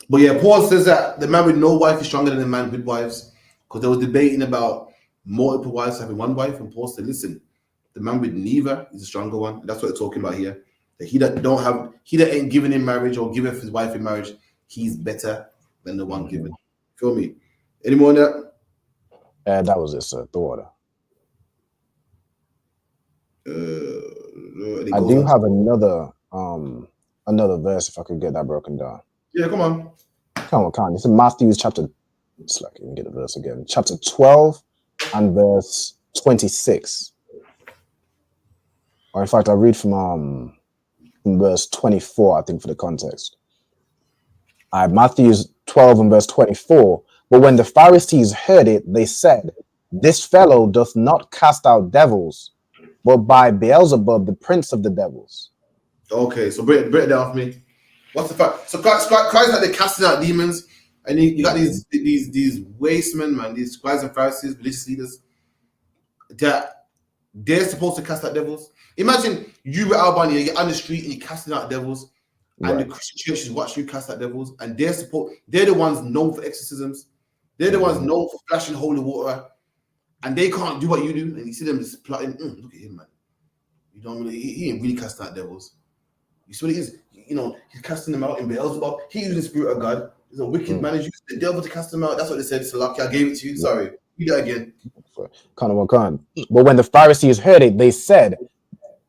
But yeah, Paul says that the man with no wife is stronger than the man with wives, because they were debating about multiple wives having one wife, and Paul said, "Listen, the man with neither is a stronger one." And that's what they're talking about here. That he that ain't given in marriage or given his wife in marriage, he's better than the one given. Feel me? Any more on that? That was it, sir. The order. I do have another verse if I could get that broken down. Yeah, come on. It's in Matthew chapter. It's like you can get the verse again. Chapter 12 and verse 26. Or in fact, I read from verse 24. I think for the context. Matthew 12 and verse 24. But when the Pharisees heard it, they said, "This fellow doth not cast out devils, but by Beelzebub, the prince of the devils." Okay, so break it down for me. What's the fact? So Christ like they're casting out demons, and you got these wastemen, man, these scribes and Pharisees, religious leaders, that they're supposed to cast out devils. Imagine you at Albania, you're on the street and you're casting out devils, and the Christian church is watching you cast out devils, and they're the ones known for exorcisms. They're the ones known for flashing holy water, and they can't do what you do, and you see them just plotting. Look at him, man. You don't really, he ain't really casting out devils. You see what he is? You know, he's casting them out in Beelzebub. He's using the spirit of God. He's a wicked man. He's using the devil to cast them out. That's what they said. So lucky I gave it to you. Sorry. Read that again. But when the Pharisees heard it, they said,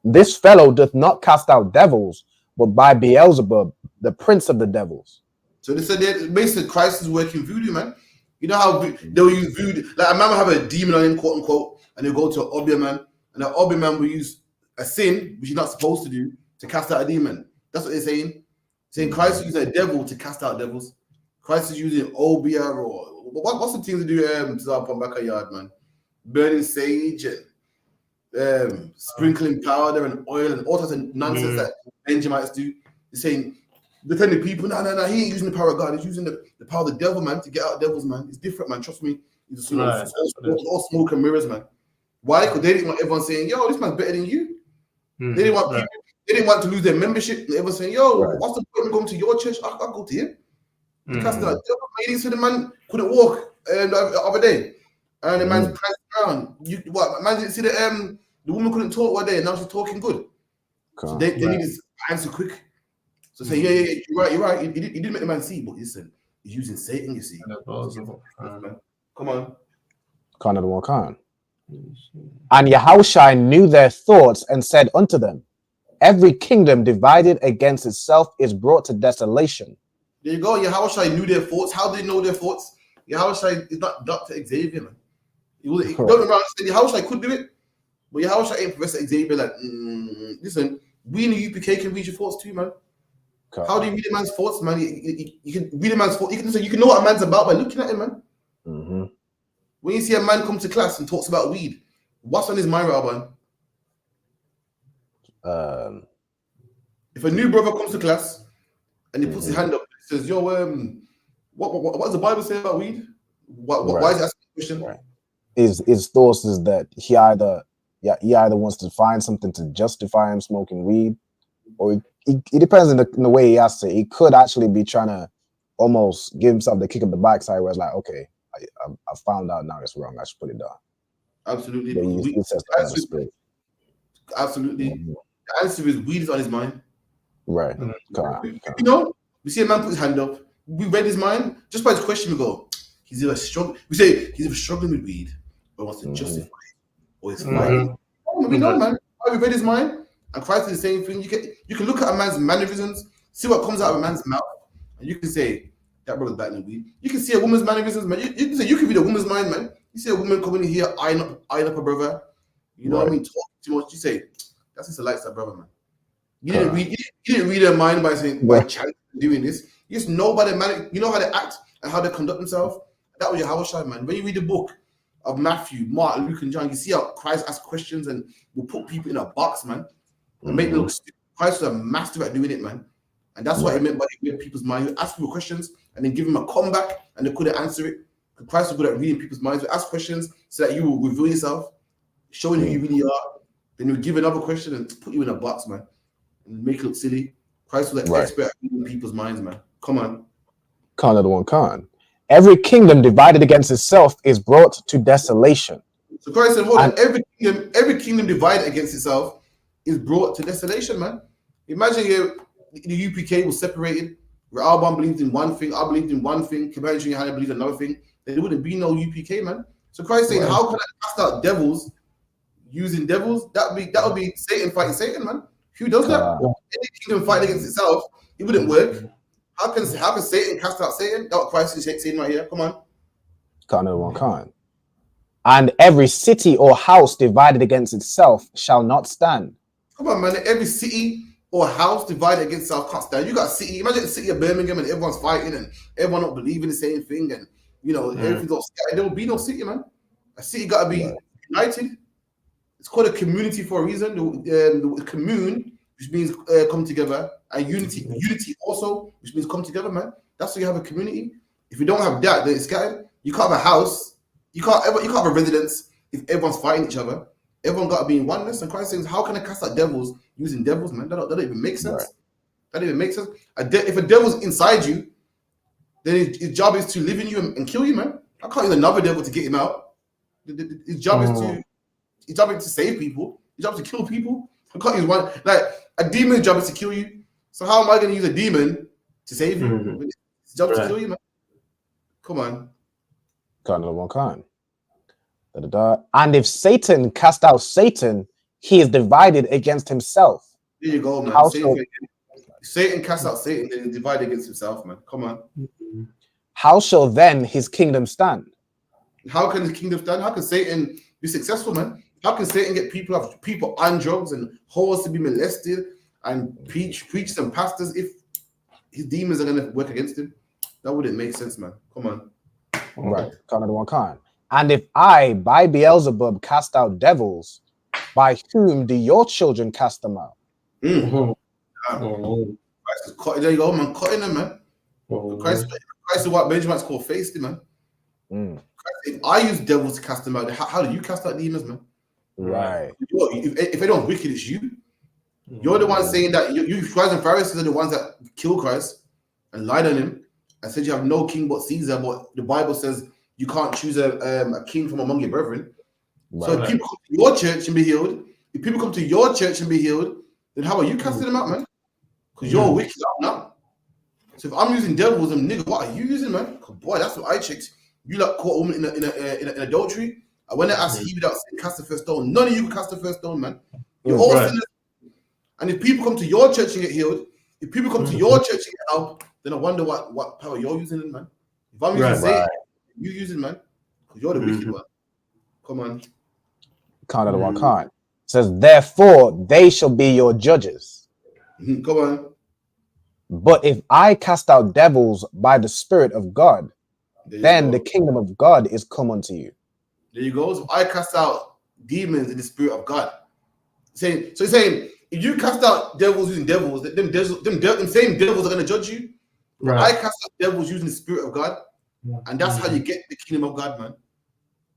"This fellow doth not cast out devils, but by Beelzebub, the prince of the devils." So they said basically Christ is working voodoo, man. You know how they'll use voodoo. Like a man will have a demon on him, quote unquote, and they'll go to an obia man, and the obia man will use a sin, which he's not supposed to do, to cast out a demon. That's what they're saying. Saying Christ is using a devil to cast out devils. Christ is using obia or what's the thing to do to our backyard, man? Burning sage and sprinkling powder and oil and all types of nonsense that Benjamites do. They're saying, they're telling people, no, he ain't using the power of God. He's using the power of the devil, man, to get out devils, man. It's different, man. Trust me. It's all smoke and mirrors, man. Why? Because they didn't want everyone saying, "Yo, this man's better than you." They didn't want people. They didn't want to lose their membership. And everyone saying, "Yo, what's the point of going to your church? I'll go to him." Because the lady said the man couldn't walk the other day, and the man's pressed around. Man didn't see the woman couldn't talk one day, and now she's talking good. So they need his answer quick. So say, yeah, you're right. He didn't make the man see, but listen, he's using Satan. You see, come on, Khan. And Yahushua knew their thoughts and said unto them, "Every kingdom divided against itself is brought to desolation." There you go. Yahushua knew their thoughts. How did he know their thoughts? Yahushua is not Dr. Xavier, man. Don't understand. Yahushua could do it, but Yahushua ain't Professor Xavier. Like, listen, we in the UPK can read your thoughts too, man. How do you read a man's thoughts, man? You can read a man's thoughts. You can know what a man's about by looking at him, man. When you see a man come to class and talks about weed, what's on his mind, Rabban? If a new brother comes to class and he puts his hand up and says, "Yo, what does the Bible say about weed?" Why is he asking the question? Right. His thoughts is that he either wants to find something to justify him smoking weed, or it depends in the way he asks it. He could actually be trying to almost give himself the kick of the backside, where it's like, okay, I found out now it's wrong. I should put it down. Absolutely. Absolutely. The answer is weed is on his mind. Right. You know, we see a man put his hand up. We read his mind. Just by his question, we go, he's either struggling. We say he's either struggling with weed or wants to justify it, or it's fine. We know, man. We read his mind, and Christ is the same thing. You can look at a man's mannerisms, see what comes out of a man's mouth, and you can say that brother's battling weed. You can see a woman's mannerisms, man. You can read a woman's mind, man. You see a woman coming in here eyeing up a brother. You know what I mean? Talk too much. You say, that's just a lifestyle, brother, man. You didn't read their mind by saying, by chance doing this. You just know by the man, you know how they act and how they conduct themselves. That was your house shine, man. When you read the book of Matthew, Mark, Luke, and John, you see how Christ asks questions and will put people in a box, man. And make them look stupid. Christ was a master at doing it, man. And that's what he meant by reading people's minds. He ask people questions and then give them a comeback and they couldn't answer it. Christ was good at reading people's minds. He ask questions so that you will reveal yourself, showing who you really are. Then he would give another question and put you in a box, man. And make it look silly. Christ was an expert at reading people's minds, man. Come on. Khan of the one Khan. Every kingdom divided against itself is brought to desolation. So Christ said, hold on, every kingdom divided against itself is brought to desolation, man. Imagine here the UPK was separated, where Alban believed in one thing, I believed in one thing, Kabbalah Junior Hannah believed in another thing, then there wouldn't be no UPK, man. So Christ saying, how can I cast out devils using devils? That would be Satan fighting Satan, man. Who does that? Any kingdom fighting against itself, it wouldn't work. How can Satan cast out Satan? That's what Christ is saying right here. Come on. Khan of the one Khan. And every city or house divided against itself shall not stand. Come on, man. Every city or house divided against itself can't stand. You got a city, imagine the city of Birmingham and everyone's fighting and everyone not believing the same thing and, you know, everything's all scattered. There will be no city, man. A city got to be united. It's called a community for a reason. The commune, which means come together, and unity also, which means come together, man. That's why you have a community. If you don't have that, then it's scattered. You can't have a house. You can't have a residence if everyone's fighting each other. Everyone got to be in oneness. And Christ says, how can I cast out devils using devils, man? That don't even make sense. That don't even make sense. If a devil's inside you, then his job is to live in you and kill you, man. I can't use another devil to get him out. His job is to save people. His job is to kill people. I can't use one. Like, a demon's job is to kill you. So how am I going to use a demon to save you? His job is to kill you, man. Come on. Khan of the one Khan. And if Satan cast out Satan, he is divided against himself. There you go, man. Satan cast out Satan, then he's divided against himself, man. Come on. How shall then his kingdom stand? How can his kingdom stand? How can Satan be successful, man? How can Satan get people on drugs and whores to be molested and preachers and pastors if his demons are going to work against him? That wouldn't make sense, man. Come on. Right. Khan of the one Khan. And if I, by Beelzebub, cast out devils, by whom do your children cast them out? There you go, man. Cutting them, man. Christ is what Benjamin's called faced him, man. Christ, if I use devils to cast them out, how do you cast out demons, man? Right. If anyone's wicked, it's you. You're the one saying that you Christ and Pharisees are the ones that killed Christ and lied on him and said you have no king but Caesar, but the Bible says you can't choose a king from among your brethren. Right. So if people come to your church and be healed, then how are you casting them out, man? Because you're wicked out now. So if I'm using devils, and nigga, what are you using, man? Because boy, that's what I checked. You like caught a woman in adultery. And when I asked he without sin, cast the first stone, none of you can cast the first stone, man. You're all sinners. And if people come to your church and get healed, if people come to your church and get help, then I wonder what power you're using, man. If I'm using Satan, you using, man, because you're the wicked one. Come on. Khan of the one Khan says, therefore they shall be your judges. Come on. But if I cast out devils by the Spirit of God, then the kingdom of God is come unto you. There you go. So I cast out demons in the Spirit of God. So he's saying, if you cast out devils using devils, them same devils are going to judge you. Right. I cast out devils using the Spirit of God. And that's how you get the kingdom of God, man.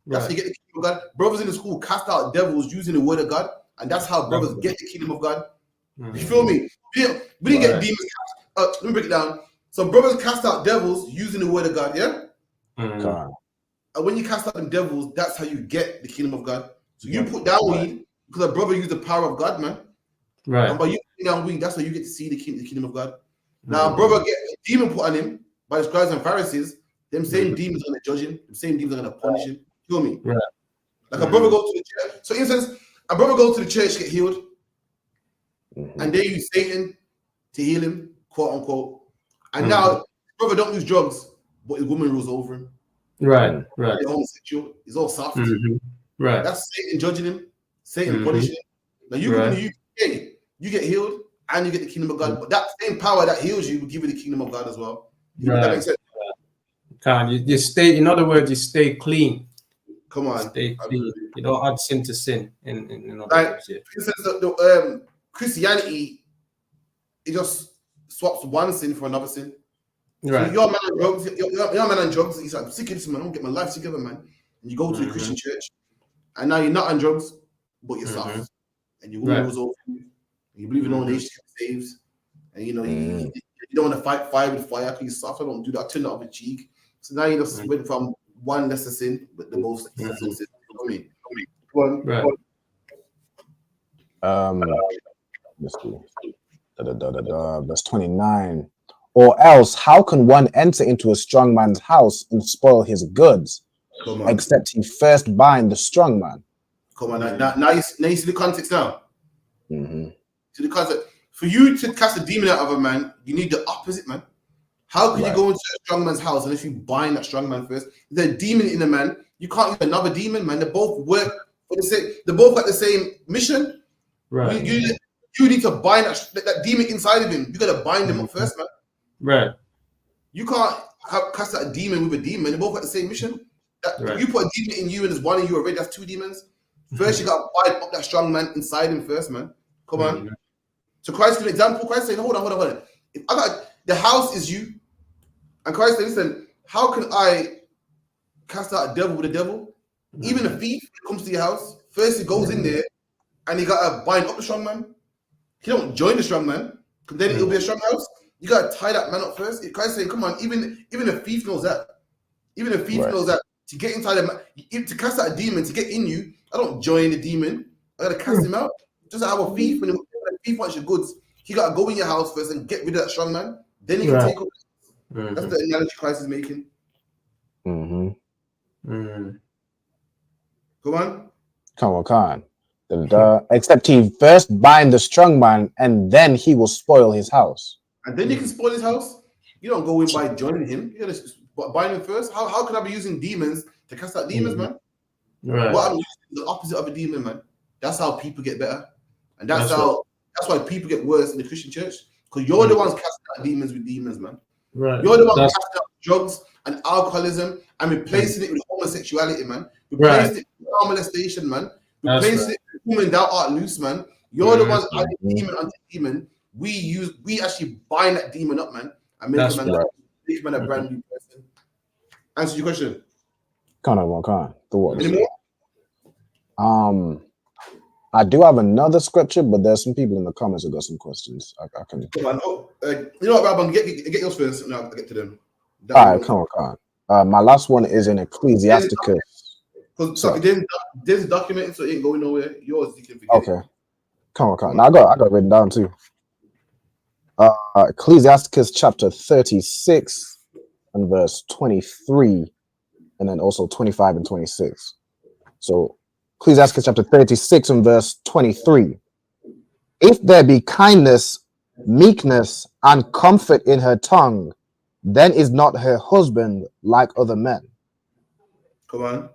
That's how you get the kingdom of God. Brothers in the school cast out devils using the word of God. And that's how brothers get the kingdom of God. You feel me? We didn't get demons cast. Let me break it down. So brothers cast out devils using the word of God, yeah? And when you cast out them devils, that's how you get the kingdom of God. So you put down weed because a brother used the power of God, man. Right. And by you putting down weed, that's how you get to see the kingdom of God. Now, brother get a demon put on him by the scribes and Pharisees. Them same demons are going to judge him. The same demons are going to punish him. You feel me? Right. Like a brother go to the church. So, in instance, a brother go to the church, get healed, and they use Satan to heal him, quote unquote. And now, brother don't use drugs, but his woman rules over him. Right. He's homosexual. He's all soft. Right. That's Satan judging him. Satan punishing. Now you go in the UK, you get healed and you get the kingdom of God. But that same power that heals you will give you the kingdom of God as well. That makes sense. You stay. In other words, you stay clean. Come on, stay clean. You don't add sin to sin. In other words, yeah. For instance, Christianity, it just swaps one sin for another sin. Right. So you're a man on drugs. You're a man on drugs. He's like, I'm sick of this, man. I want to get my life together, man. And you go to a Christian church, and now you're not on drugs, but you're soft, and your woman was over you. You believe in all nations saves, and you know you don't want to fight fire with fire because you're soft. I don't do that. I turn it off a cheek. So now you just went from one lesser sin, but the most sin. You know what I mean? Let's see. Verse 29. Or else, how can one enter into a strong man's house and spoil his goods, except he first bind the strong man? Come on, now you see the context now. See the context. For you to cast a demon out of a man, you need the opposite, man. How can you go into a strong man's house unless you bind that strong man first? There's a demon in a man. You can't use another demon, man. They both work for the same. They both got the same mission. Right. You need to bind that demon inside of him. You got to bind him up first, man. Right. You can't cast out a demon with a demon. They both got the same mission. You put a demon in you and there's one in you already. That's two demons. First, you got to bind up that strong man inside him first, man. Come on. So Christ, for example, Christ saying, hold on. If I got the house is you, and Christ said, listen, how can I cast out a devil with a devil? Even a thief comes to your house. First, he goes in there and he got to bind up the strong man. He don't join the strong man, because then it'll be a strong house. You got to tie that man up first. Christ saying, come on, even a thief knows that. Even a thief knows that to get inside a man, to cast out a demon, to get in you, I don't join the demon. I got to cast him out. Just like how a thief, when a thief wants your goods, he got to go in your house first and get rid of that strong man. Then he can take over. That's the analogy Christ is making. Come on. Except he first bind the strong man, and then he will spoil his house. And then you can spoil his house. You don't go in by joining him. You gotta bind him first. How can I be using demons to cast out demons, man? Right. What I'm using is the opposite of a demon, man. That's how people get better, and that's why people get worse in the Christian church, because you're the ones casting out demons with demons, man. Right. You're the ones casting out drugs and alcoholism and replacing it with homosexuality, man. Replacing it with molestation, man. Replacing it with women that are loose, man. You're the ones adding demon onto demon. We actually bind that demon up, man, and make him a brand new person. Answer your question. Can't. The what? Any more? I do have another scripture, but there's some people in the comments who got some questions. I can. You know what, Rabban? Get yours first, and I'll get to them. All right, come on. My last one is in Ecclesiasticus. So there's documented, so it ain't going nowhere. Yours, you can forget. Okay. Come on. Now I got it written down too. Ecclesiasticus chapter 36 and verse 23, and then also 25 and 26. So Ecclesiasticus chapter 36 and verse 23. If there be kindness, meekness, and comfort in her tongue, then is not her husband like other men. Come on.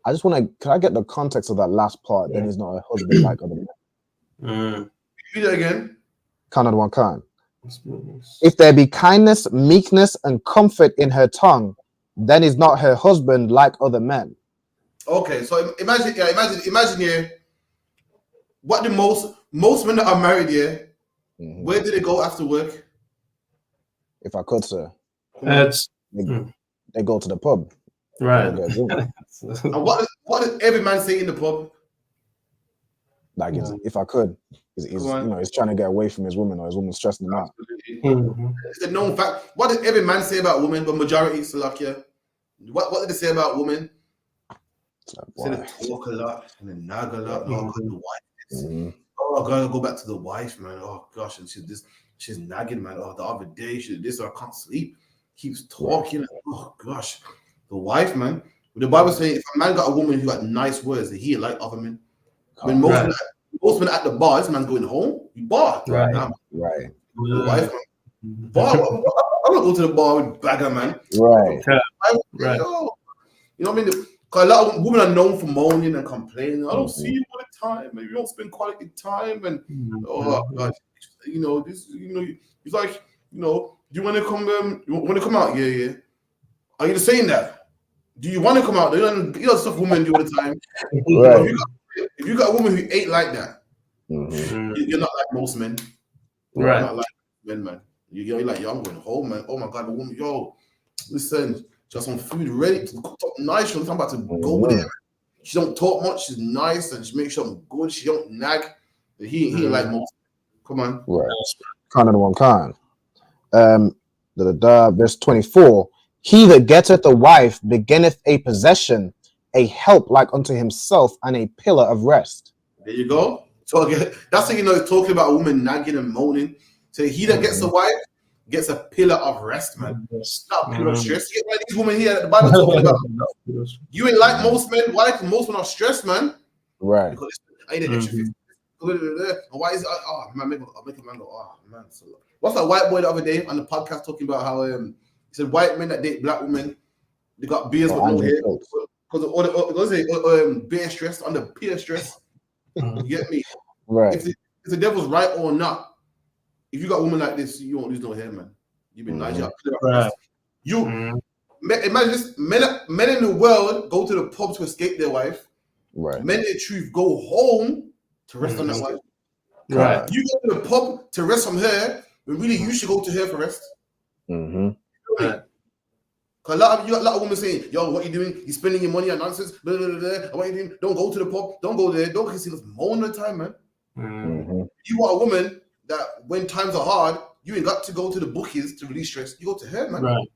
I just want to, can I get the context of that last part? Then he's not her husband like other men. Read it again. Can. If there be kindness, meekness, and comfort in her tongue, then is not her husband like other men. Okay, so imagine here, what the most men that are married here, where do they go after work? If I could, sir. They go to the pub. Right. And what does every man say in the pub? Like, if I could, he's trying to get away from his woman, or his woman's stressing him out. It's a known fact. What does every man say about women? But majority is Salakia. What did they say about women? They talk a lot and they nag a lot. Oh, God, the wife. Oh, I gotta go back to the wife, man. Oh gosh, and she's nagging, man. Oh, the other day she did this, or I can't sleep. Keeps talking. Oh gosh, the wife, man. The Bible saying if a man got a woman who got nice words, he like other men. When most men at the bar, this man's going home. You bar, right? The wife, man. Bar. I'm not going to the bar with bagger, man. Right. You know what I mean? Because a lot of women are known for moaning and complaining. I don't see you all the time, and you don't spend quality time, and oh God, you know this. You know, it's like, you know, do you want to come? You want to come out? Yeah. Are you just saying that? Do you want to come out? You know stuff women do all the time. Right. If you got a woman who ain't like that, Mm-hmm. you're not like most men. Right. You're not like men, man. You're like, yo, I'm going home, man. Oh my God, the woman, yo, listen, just some food ready to cook up nice. I'm about to go there. She don't talk much. She's nice and she makes sure I'm good. She don't nag. He ain't like most. Come on. Right. Kind of the one kind. Verse 24. He that getteth a wife beginneth a possession, a help like unto himself, and a pillar of rest. There you go. So again, that's how you know it's talking about a woman nagging and moaning. So he that gets a wife gets a pillar of rest, man. Not a pillar of stress. You get one of these women here that the Bible talking about. You ain't like most men. Why? Because most men are stressed, man. Right. Because I need an extra 50. Why is it? Oh man, I'll make a man go. Oh man. So, what's that white boy the other day on the podcast talking about how he said white men that date black women, they got beards with no hair because of all the beer stress, under peer stress. You get me? Right. If the devil's right or not, if you got a woman like this, you won't lose no hair, man. You've been nice. Right. Imagine this: men in the world go to the pub to escape their wife. Right. Men in truth go home to rest on their wife. Right. You go to the pub to rest from her, but really you should go to her for rest. Mm-hmm. Right. Cause you got a lot of women saying, "Yo, what you doing? You spending your money on nonsense? Blah, blah, blah, blah. What you doing? Don't go to the pub. Don't go there. Don't casino. Moan all the time, man. Mm-hmm. You want a woman that when times are hard, you ain't got to go to the bookies to release stress. You go to her, man. Right.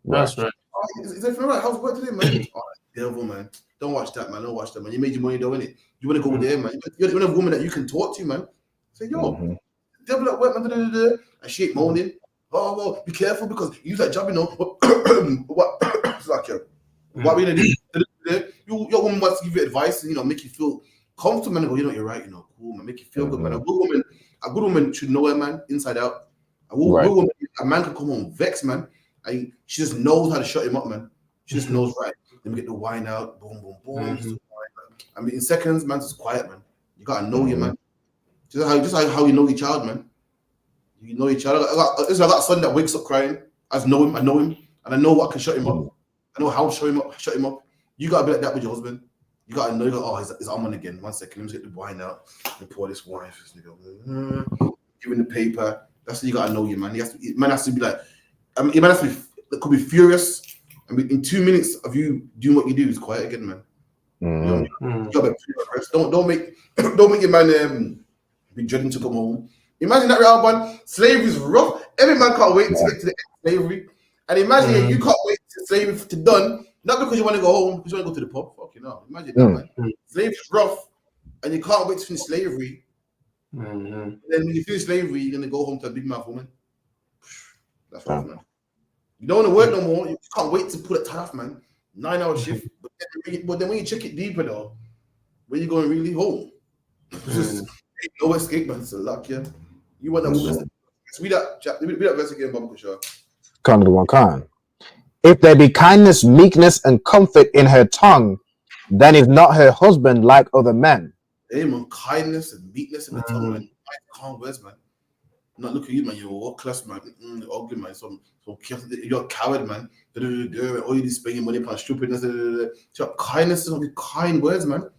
That's right. Oh, is everything right? How's work today, man? Oh, devil, man. Don't watch that, man. Don't watch that, man. You made your money, though, innit? You want to go there, man. You want a woman that you can talk to, man. Say, yo, devil at work, man. And she ain't moaning. Oh, well, be careful because you use that job, you know. What? It's like, what we gonna do? Your woman wants to give you advice and, you know, make you feel comfortable, man. And go, you know, you're right, you know, cool, man. Make you feel good, man. A good woman should know her, man, inside out. A woman, a man can come home vexed, man. She just knows how to shut him up, man. She just knows, right? Let me get the wine out, boom, boom, boom. I mean, in seconds, man's just quiet, man. You gotta know your man. Just how you know your child, man. You know your child. I got a son that wakes up crying. I know him, and I know what can shut him up. I know how to shut him up. You gotta be like that with your husband. You gotta know. You go, oh, his arm on again. 1 second, let me get the wine out and pour this wine for this nigga. Give him the paper. That's what you gotta know your man. Man has to be like. I mean, your man has to be. Could be furious. I mean, in 2 minutes of you doing what you do, is quiet again, man. You gotta be don't make your man be dreading to come home. Imagine that real man. Slavery is rough. Every man can't wait to get to the end of slavery. And imagine you can't wait to slavery to done, not because you want to go home, because you want to go to the pub. Fucking hell. Imagine that, man. Slavery is rough, and you can't wait to finish slavery. And then when you finish slavery, you're gonna go home to a big mouth woman. That's rough, man. You don't want to work no more. You can't wait to pull it off, man. 9-hour shift. But then when you check it deeper, though, where you going really home? Just no escape, man. It's a luck, yeah. You want that woman. Read that verse again, Bob Kushar. Kind of the one kind. If there be kindness, meekness, and comfort in her tongue, then is not her husband like other men. Hey, man, kindness and meekness in the tongue, man. Calm words, man. Not look at you, man. You're all class, man. Ugly, man. You're a coward, man. All you do spend your money upon stupidness. Kindness is only kind words, man.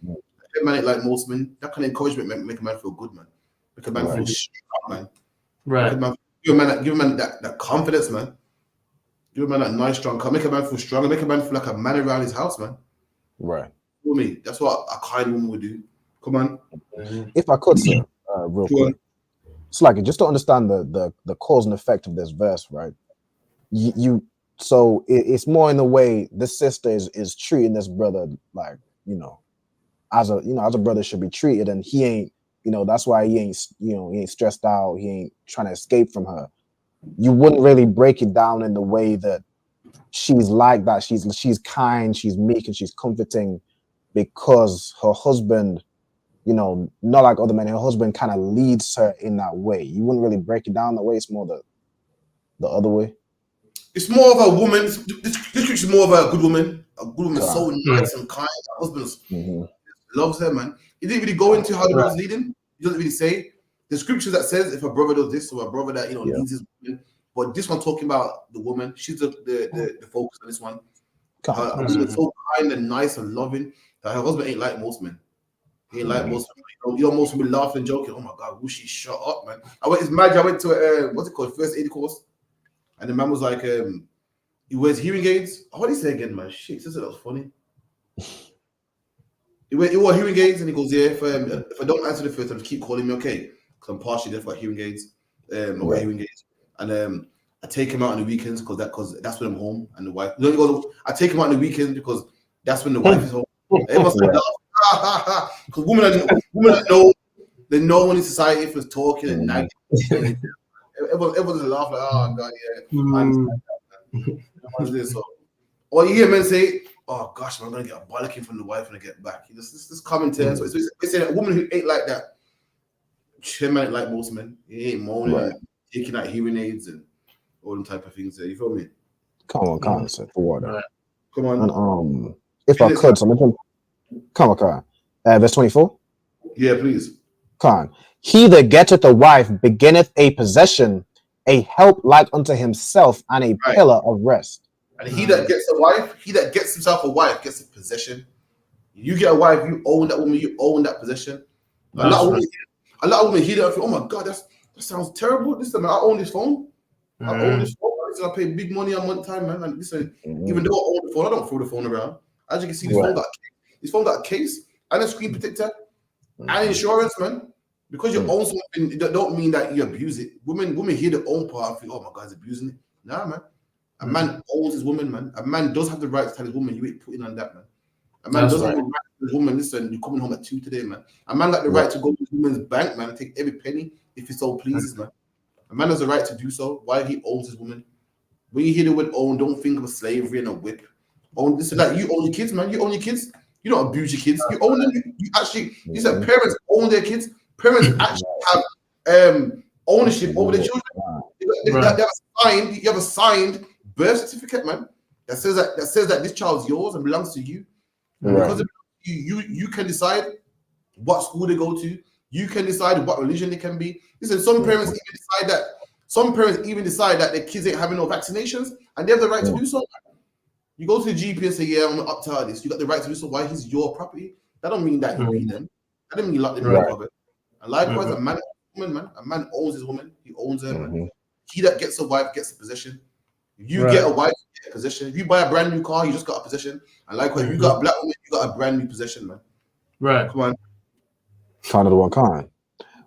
Man ain't like most men. That kind of encouragement make a man feel good, man. Make a man feel strong, man. Right. Give a man that confidence, man. Give a man that nice, strong. Make a man feel strong. Make a man feel like a man around his house, man. Right. For me, that's what a kind woman would do. Come on. If I could, sir, real quick. It's like just to understand the cause and effect of this verse, right? So it's more in the way this sister is treating this brother like, you know, as a brother should be treated, and he ain't, you know, that's why he ain't stressed out, he ain't trying to escape from her. You wouldn't really break it down in the way that she's like that. She's kind, she's meek, and she's comforting because her husband, you know, not like other men, her husband kind of leads her in that way. You wouldn't really break it down that way. It's more the other way. It's more of a woman. This is more of a good woman, A good woman, so nice and kind. Her husband loves her, man. He didn't really go into how the brother's leading. He doesn't really say the scriptures that says if a brother does this or a brother that leads his woman. But this one talking about the woman, she's the focus on this one. Her husband's so kind and nice and loving that her husband ain't like most men. He ain't like most men. You know, most women laughing and joking. Oh my God, will she shut up, man? It's mad. I went to a what's it called, first aid course, and the man was like, he wears hearing aids. What did he say again, man? Shit, he said that was funny. He wore hearing aids, and he goes, yeah, if I don't answer the first time, just keep calling me, okay? Because I'm partially deaf, got hearing aids, hearing aids, and I take him out on the weekends because that's when I'm home and the wife. He goes, I take him out on the weekends because that's when the wife is home. Everyone's laugh, because women know when in society if it's talking and nagging. Everyone's laugh like, oh God, yeah, I understand that, man. So, or you hear men say, oh gosh, man, I'm gonna get a bollocking from the wife when I get back. This common term. So it's a woman who ain't like that. She ain't like most men. He ain't moaning, and taking out hearing aids and all them type of things. You feel me? Come on, sir. For water. Right. Come on. And if I could, come on. Verse 24. Yeah, please. Come on. He that getteth a wife beginneth a possession, a help like unto himself, and a pillar of rest. And he that gets a wife, he that gets himself a wife gets a possession. You get a wife, you own that woman, you own that possession. A lot of women hear that and feel, oh my God, that sounds terrible. Listen, man, I own this phone. I own this phone. Listen, I pay big money a month time, man. And listen, even though I own the phone, I don't throw the phone around. As you can see, this phone got a case and a screen protector and insurance, man. Because you own something, that don't mean that you abuse it. Women hear the own part and think, oh my God, he's abusing it. Nah, man. A man owns his woman, man. A man does have the right to tell his woman, you ain't putting on that, man. A man does have the right to tell his woman, listen, you're coming home at 2 today, man. A man got the right to go to his woman's bank, man, and take every penny if he so pleases, man. A man has the right to do so while he owns his woman. When you hear the word own, don't think of slavery and a whip. Own this and that. You own your kids, man. You own your kids. You don't abuse your kids. You own them. You said parents own their kids. Parents actually have ownership over their children. You have a signed birth certificate, man, that says that this child's yours and belongs to you. Because you can decide what school they go to. You can decide what religion they can be. Listen, some parents even decide that their kids ain't having no vaccinations, and they have the right to do so. You go to the GP and say, yeah, I'm up to this. You got the right to do so. Why? He's your property. That don't mean that you beat them. That doesn't mean you lock them in the cupboard. And likewise, a man, a man owns his woman. He owns her. Man. He that gets a wife gets a possession. If you get a wife, you get a possession. If you buy a brand new car, you just got a possession. And likewise, if you got a black woman, you got a brand new possession, man. Right. Come on. Kind of the one kind.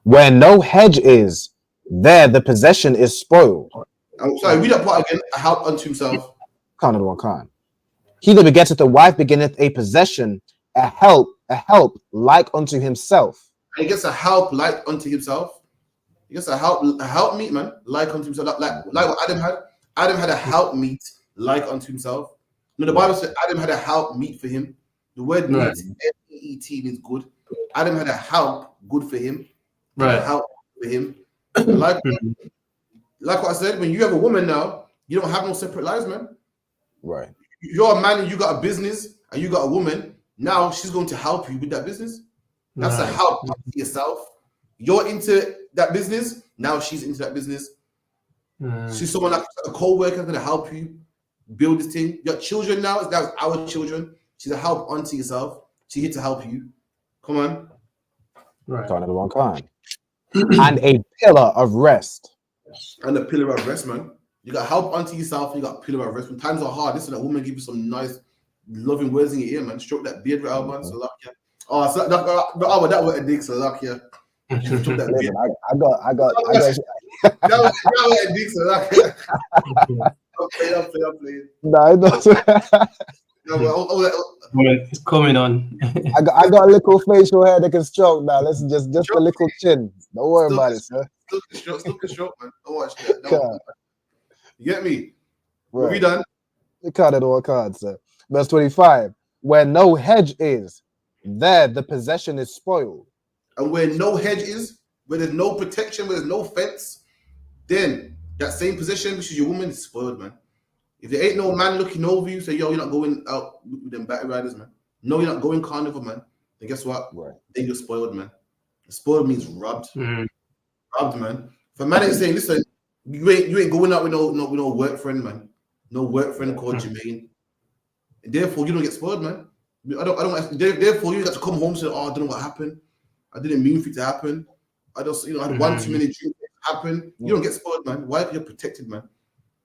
Where no hedge is, there the possession is spoiled. I'm sorry, read that part again. A help unto himself. Kind of the one kind. He that begetteth a wife beginneth a possession, a help like unto himself. And he gets a help like unto himself. He gets a help meet, man, like unto himself. Like what Adam had. Adam had a help meet like unto himself. No, the Bible said Adam had a help meet for him. The word meet, M-E-E-T, means good. Adam had a help good for him. Right. Help for him. Like what I said, when you have a woman now, you don't have no separate lives, man. Right. You're a man and you got a business and you got a woman. Now she's going to help you with that business. That's a help to yourself. You're into that business. Now she's into that business. She's someone like a co-worker going to help you build this thing. Your children now, that's our children. She's a help unto yourself. She's here to help you. Come on. Right. Kind of the one kind. And a pillar of rest. And a pillar of rest, man. You got help unto yourself. You got a pillar of rest. When times are hard, listen, that woman give you some nice, loving words in your ear, man. Stroke that beard, right, man. So luck, yeah. Oh, so that was a dick, so luck, yeah. Listen, I got. That was a dick, so luck, yeah. I'm playing. No, I know. It's coming on. I got a little facial hair that can stroke now. Let's just a little chin. Don't worry about it, sir. Still can stroke, man. Don't watch that. You get me? Right. Are we done? You caught it all cards, sir. Verse 25. Where no hedge is, there the possession is spoiled. And where no hedge is, where there's no protection, where there's no fence, then that same possession, which is your woman, is spoiled, man. If there ain't no man looking over you, say, yo, you're not going out with them battery riders, man. No, you're not going carnival, man. Then guess what? Right. Then you're spoiled, man. Spoiled means robbed. Mm. Robbed, man. If a man ain't saying, listen, you ain't going out with no work friend, man. No work friend called Jermaine. And therefore, you don't get spoiled, man. Therefore, you got to come home and say, oh, I don't know what happened. I didn't mean for it to happen. I just, I had one too many drinks happen. You don't get spoiled, man. Why? You're protected, man.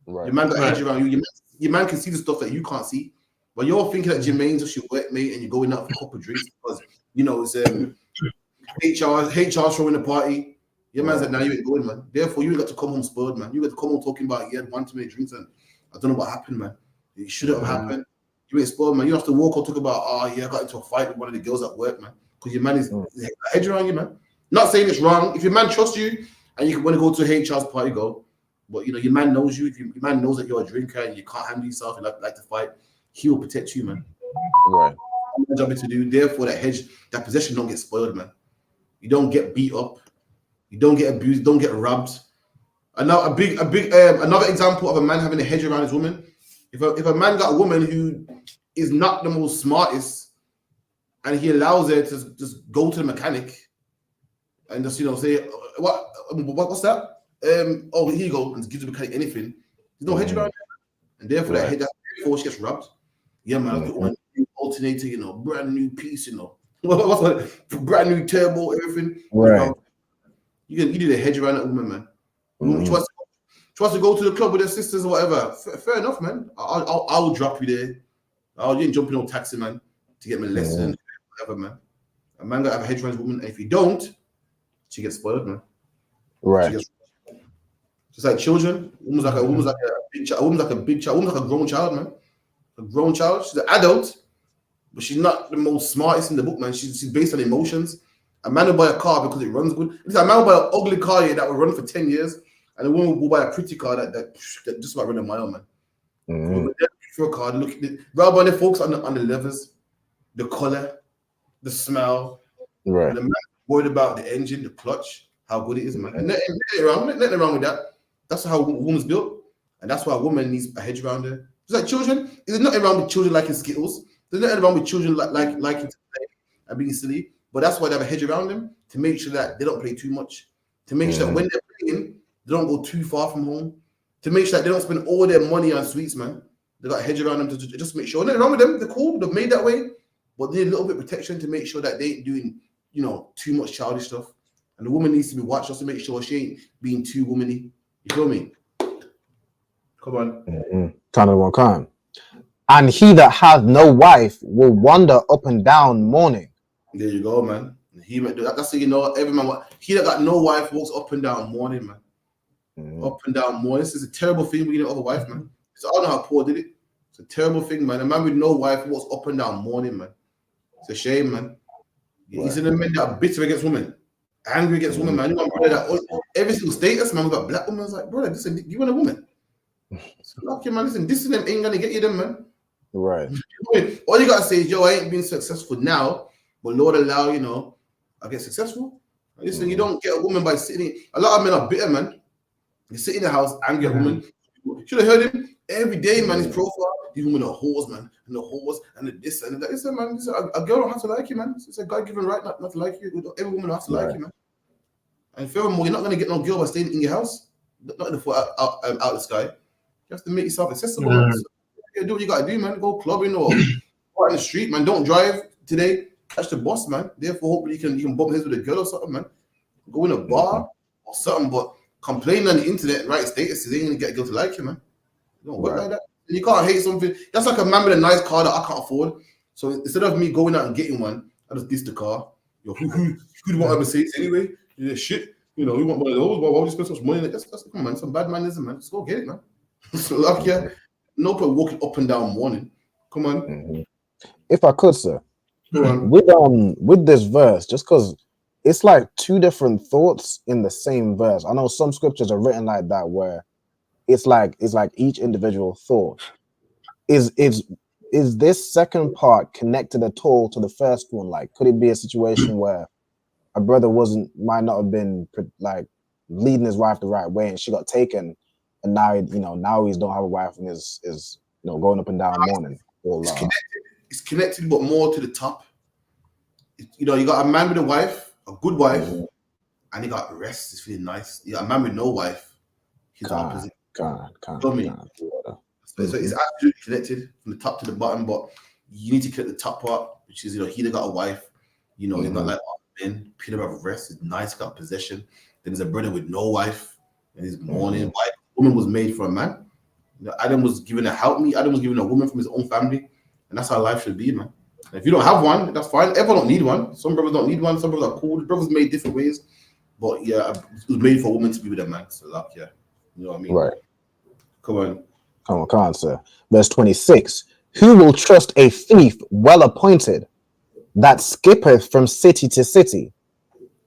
Right. Your man got hedge around you. Your man can see the stuff that you can't see. But you're thinking that Jermaine's just your workmate and you're going out for a couple of drinks because, it's HR throwing a party. Your man's like, now you ain't going, man. Therefore, you ain't got to come home spoiled, man. You got to come home talking about, you had one too many drinks and I don't know what happened, man. It shouldn't have happened. You ain't spoiled, man. You don't have to walk or talk about, I got into a fight with one of the girls at work, man. Because your man is hedge around you, man. Not saying it's wrong. If your man trusts you and you want to go to HR's party, go. But your man knows you. If your man knows that you're a drinker and you can't handle yourself and like to fight, he will protect you, man. Right. Job to do. Therefore, that possession don't get spoiled, man. You don't get beat up. You don't get abused. Don't get robbed. And now another example of a man having a hedge around his woman. If a man got a woman who is not the most smartest, and he allows her to just go to the mechanic and just say what's that? Here you go, and gives the mechanic anything. There's no hedge around it. And therefore therefore she gets robbed. Yeah, man, I've got one new alternator, brand new piece, what's that? Brand new turbo, everything. Right. You need a hedge around that woman, man. She wants to go to the club with her sisters or whatever. Fair enough, man. I'll drop you there. You ain't jumping on taxi, man, to get me lesson, whatever, man. A man got to have a hedge around his woman, and if you don't, she gets spoiled, man. Right. Just like children, a woman's like a big child. A woman's like a big child. A woman's like a grown child, man. A grown child. She's an adult, but she's not the most smartest in the book, man. She's based on emotions. A man will buy a car because it runs good. A man will buy an ugly car that will run for 10 years, and a woman will buy a pretty car that just about run a mile, man. For a car, rather than they focus on the levers, the color, the smell. Right. And the man worried about the engine, the clutch, how good it is, man. And nothing wrong with that. That's how a woman's built, and that's why a woman needs a hedge around her. Just like children, there's nothing wrong with children liking Skittles. There's nothing wrong with children liking to play and being silly. But that's why they have a hedge around them to make sure that they don't play too much, to make sure that when they're playing, they don't go too far from home, to make sure that they don't spend all their money on sweets, man. They got a hedge around them to just make sure. Nothing wrong with them. They're cool. They're made that way, but they need a little bit of protection to make sure that they ain't doing, too much childish stuff. And the woman needs to be watched just to make sure she ain't being too womany. You feel me? Come on. Kind of one kind. And he that hath no wife will wander up and down mourning. There you go, man. That's how every man. He that got no wife walks up and down mourning, man. Up and down mourning. This is a terrible thing when you don't have a wife, man. So I don't know how Paul did it. It's a terrible thing, man. A man with no wife walks up and down mourning, man. It's a shame, man. Right. He's in the men that are bitter against women, angry against women, man. You want brother that every single status, man, we got black women. It's like, brother, listen, you want a woman? So lucky, man. Listen, this them ain't gonna get you them, man. Right. All you gotta say is, yo, I ain't been successful now, but Lord allow, I get successful. Listen, you don't get a woman by sitting. A lot of men are bitter, man. They sit in the house, angry at women. Should have heard him every day, man. His profile, these women are whores, man, and the whores, and the this and that. Listen, man, a girl don't have to like you, man. It's a God-given right not to like you. Every woman has to like you, man. And furthermore, you're not gonna get no girl by staying in your house, not in the foot out the sky. You have to make yourself accessible. Man. So, do what you gotta do, man. Go clubbing or go out in the street, man. Don't drive today. Catch the bus, man. Therefore, hopefully you can bump heads with a girl or something, man. Go in a bar or something, but complaining on the internet, right? Statuses, they ain't gonna get a girl to like you, man. You don't work like that. And you can't hate something. That's like a man with a nice car that I can't afford. So instead of me going out and getting one, I just diss the car. Yo, who'd want a Mercedes anyway? Yeah, shit. We want one of those. Why would you spend so much money? That's come on, man. Some bad manism, man. Just go get it, man. So like, no point walking up and down mourning. Come on. If I could, sir, with this verse, just because it's like two different thoughts in the same verse. I know some scriptures are written like that, where it's like each individual thought. Is this second part connected at all to the first one? Like, could it be a situation where a brother might not have been like leading his wife the right way, and she got taken, and now he's don't have a wife and is going up and down mourning. It's connected, but more to the top. You got a man with a wife, a good wife, and he got rest. It's feeling nice. You got a man with no wife. He's the opposite. So it's absolutely connected from the top to the bottom, but you need to connect the top part, which is he got a wife. He got like men. Peter have rest. It's nice. Got possession. Then there's a brother with no wife, and he's mourning. Wife. Woman was made for a man. Adam was given a helpmeet. Adam was given a woman from his own family, and that's how life should be, man. And if you don't have one, that's fine. Everyone don't need one. Some brothers don't need one. Some brothers are cool. Brothers made different ways, but yeah, it was made for a woman to be with a man. So like, yeah, you know what I mean? Right. Come on, sir. Verse 26. Who will trust a thief well appointed that skippeth from city to city?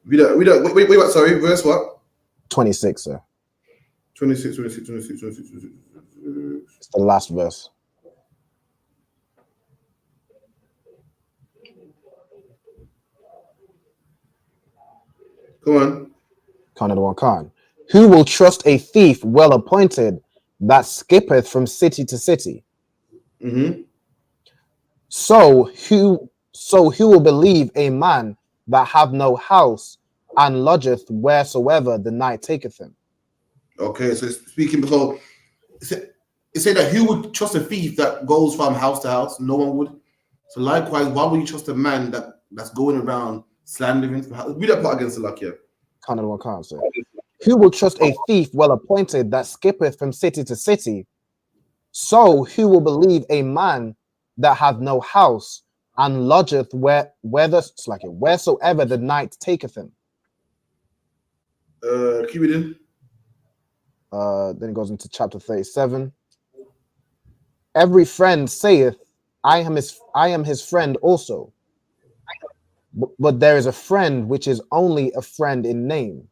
Wait, what? Sorry, verse what? 26, sir. 26. It's the last verse. Come on. Khan. Who will trust a thief well appointed that skippeth from city to city? Mm-hmm. So who will believe a man that have no house and lodgeth wheresoever the night taketh him? Okay, so speaking before, it said that who would trust a thief that goes from house to house? No one would. So likewise, why would you trust a man that's going around slandering from house? Read that part against the luck here. Khan, sir. Who will trust a thief well appointed that skippeth from city to city? So who will believe a man that hath no house and lodgeth wheresoever the night taketh him? Keep reading. Then it goes into chapter 37. Every friend saith, I am his friend also. But there is a friend which is only a friend in name.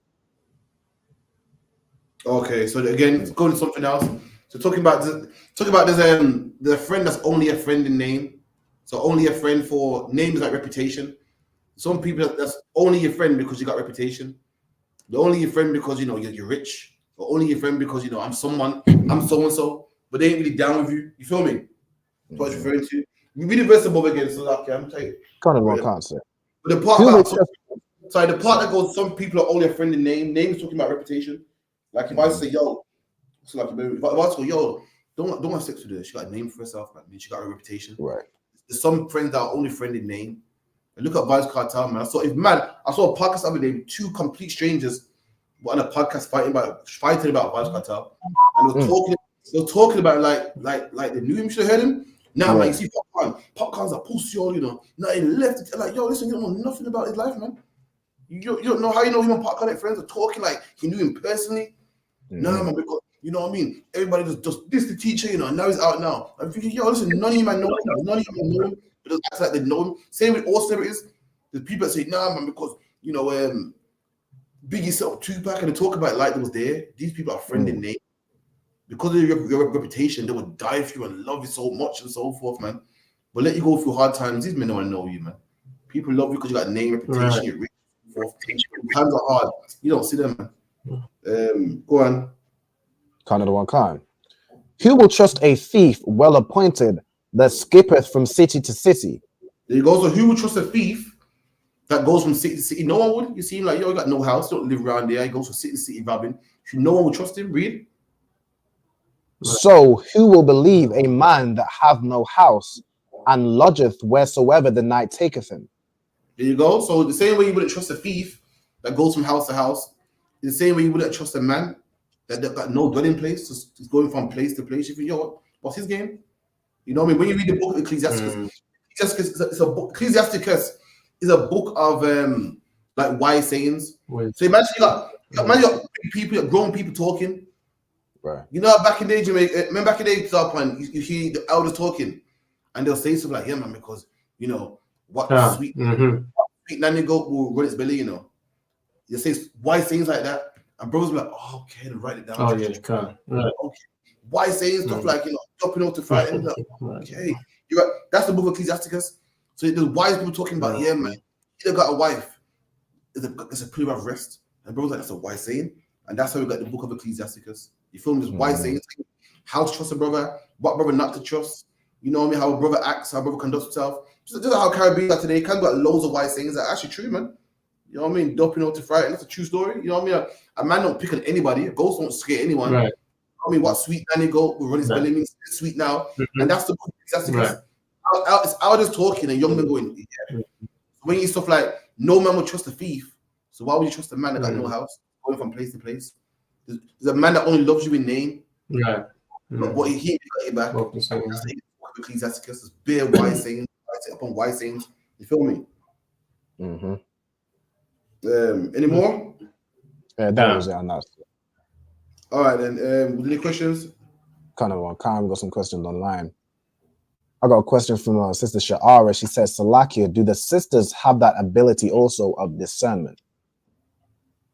Okay, so again, it's going to something else. So talking about the friend that's only a friend in name. So only a friend for name is like reputation. Some people that's only your friend because you got reputation. They're only your friend because you're rich. Or only your friend because I'm someone, I'm so and so, but they ain't really down with you. You feel me? That's what it's referring to. We read the verse above again, so like I'm telling you. Concept. But the part that goes, some people are only a friend in name. Name is talking about reputation. Like if I say, yo, so like if I say, yo, don't have sex with her. She got a name for herself, man. She got a reputation. Right. There's some friends that are only friend in name. And look at Vibes Cartel, man. I saw a podcast the other day, two complete strangers were on a podcast fighting about Vibes Cartel. And they were talking about like they knew him, should have heard him. Now, man, you see Popcorn's a pussy, nothing left. Like, yo, listen, you don't know nothing about his life, man. You don't know how you know him and Popcorn and friends are talking like he knew him personally. No, man, because you know what I mean. Everybody just this the teacher, now he's out now. I'm thinking, yo, listen, none of you man know him. None of you man know him, but just act like they know him. Same with all celebrities. There's people that say, nah, man, because Biggie set up Tupac and they talk about it like it was there. These people are friend in name. Because of your reputation, they would die for you and love you so much and so forth, man. But let you go through hard times. These men don't want to know you, man. People love you because you got a name, reputation, you're rich. Times are hard. You don't see them, man. Go on. Khan. Who will trust a thief well appointed that skippeth from city to city? There you go. So who will trust a thief that goes from city to city? No one would. You see him like, yo, he got no house, don't live around there. He goes from city to city robbing. No one would trust him. Read. So who will believe a man that have no house and lodgeth wheresoever the night taketh him? There you go. So the same way you wouldn't trust a thief that goes from house to house, the same way you wouldn't trust a man that got no dwelling place, just going from place to place. You think, yo, what's his game? You know what I mean? When you read the book of Ecclesiasticus, it's a book. Ecclesiasticus is a book of like wise sayings. So imagine you got people, grown people talking. Right. Back in the day, Jamaica, remember back in the day, you hear the elders talking, and they'll say something like, yeah, man, because, sweet nanny goat will run its belly, You say wise things like that, and brothers will be like, oh, okay, then write it down. Oh, yeah, you can. Right. Okay. Wise sayings, stuff like, dropping out to fight. Like, okay. You're right. That's the book of Ecclesiasticus. So there's wise people talking about, yeah, man, you got a wife. It's a period of rest. And brothers like, that's a wise saying. And that's how we got the book of Ecclesiasticus. You feel me? There's wise sayings, how to trust a brother, what brother not to trust. You know what I mean? How a brother acts, how a brother conducts himself. Just how Caribbean are today. Kind of got loads of wise sayings that are actually true, man. You know what I mean? Doping out to frighten. That's a true story. You know what I mean? A man don't pick on anybody. A ghost don't scare anyone. Right. You know what I mean? What sweet nanny go will run his belly means sweet now. And that's the case. It's I was just talking and young men going, yeah. When you stuff like no man would trust a thief. So why would you trust a man that got no house, going from place to place? There's a man that only loves you in name. Right. But what he got your back. Ecclesiasticus is bare wise sayings, upon wise sayings. You feel me? Any more? Yeah, that was it on that. All right, then. Any questions? Kind of on time. We got some questions online. I got a question from Sister Sha'ara. She says, Salakia, do the sisters have that ability also of discernment?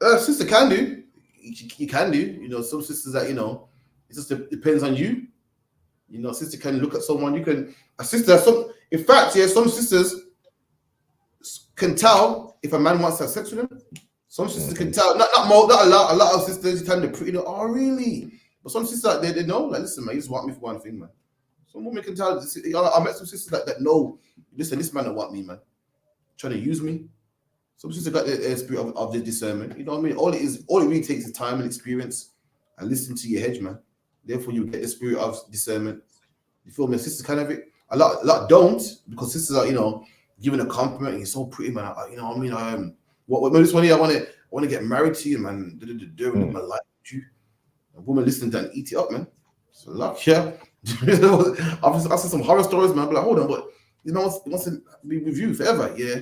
Sister can do. You can do. You know, some sisters that, you know, it just depends on you. You know, sister can look at someone. You can, a sister, in fact, yeah, some sisters can tell if a man wants to have sex with them. Some sisters can tell, not a lot of sisters tell them pretty, oh, really? But some sisters, they know, like, listen, man, you just want me for one thing, man. Some women can tell. I met some sisters that know, listen, this man don't want me, man. Trying to use me. Some sisters got the spirit of the discernment. You know what I mean? All it really takes is time and experience and listen to your hedge, man. Therefore, you get the spirit of discernment. You feel me? Sisters kind of it. A lot don't, because sisters are, you know, giving a compliment and you're so pretty, man. You know what I mean? What this one here, I want to get married to you, man. Doing my life with you. A woman listening to and eat it up, man. So luck, yeah. I've seen some horror stories, man. But like, hold on, but you know, wants to be with you forever, yeah.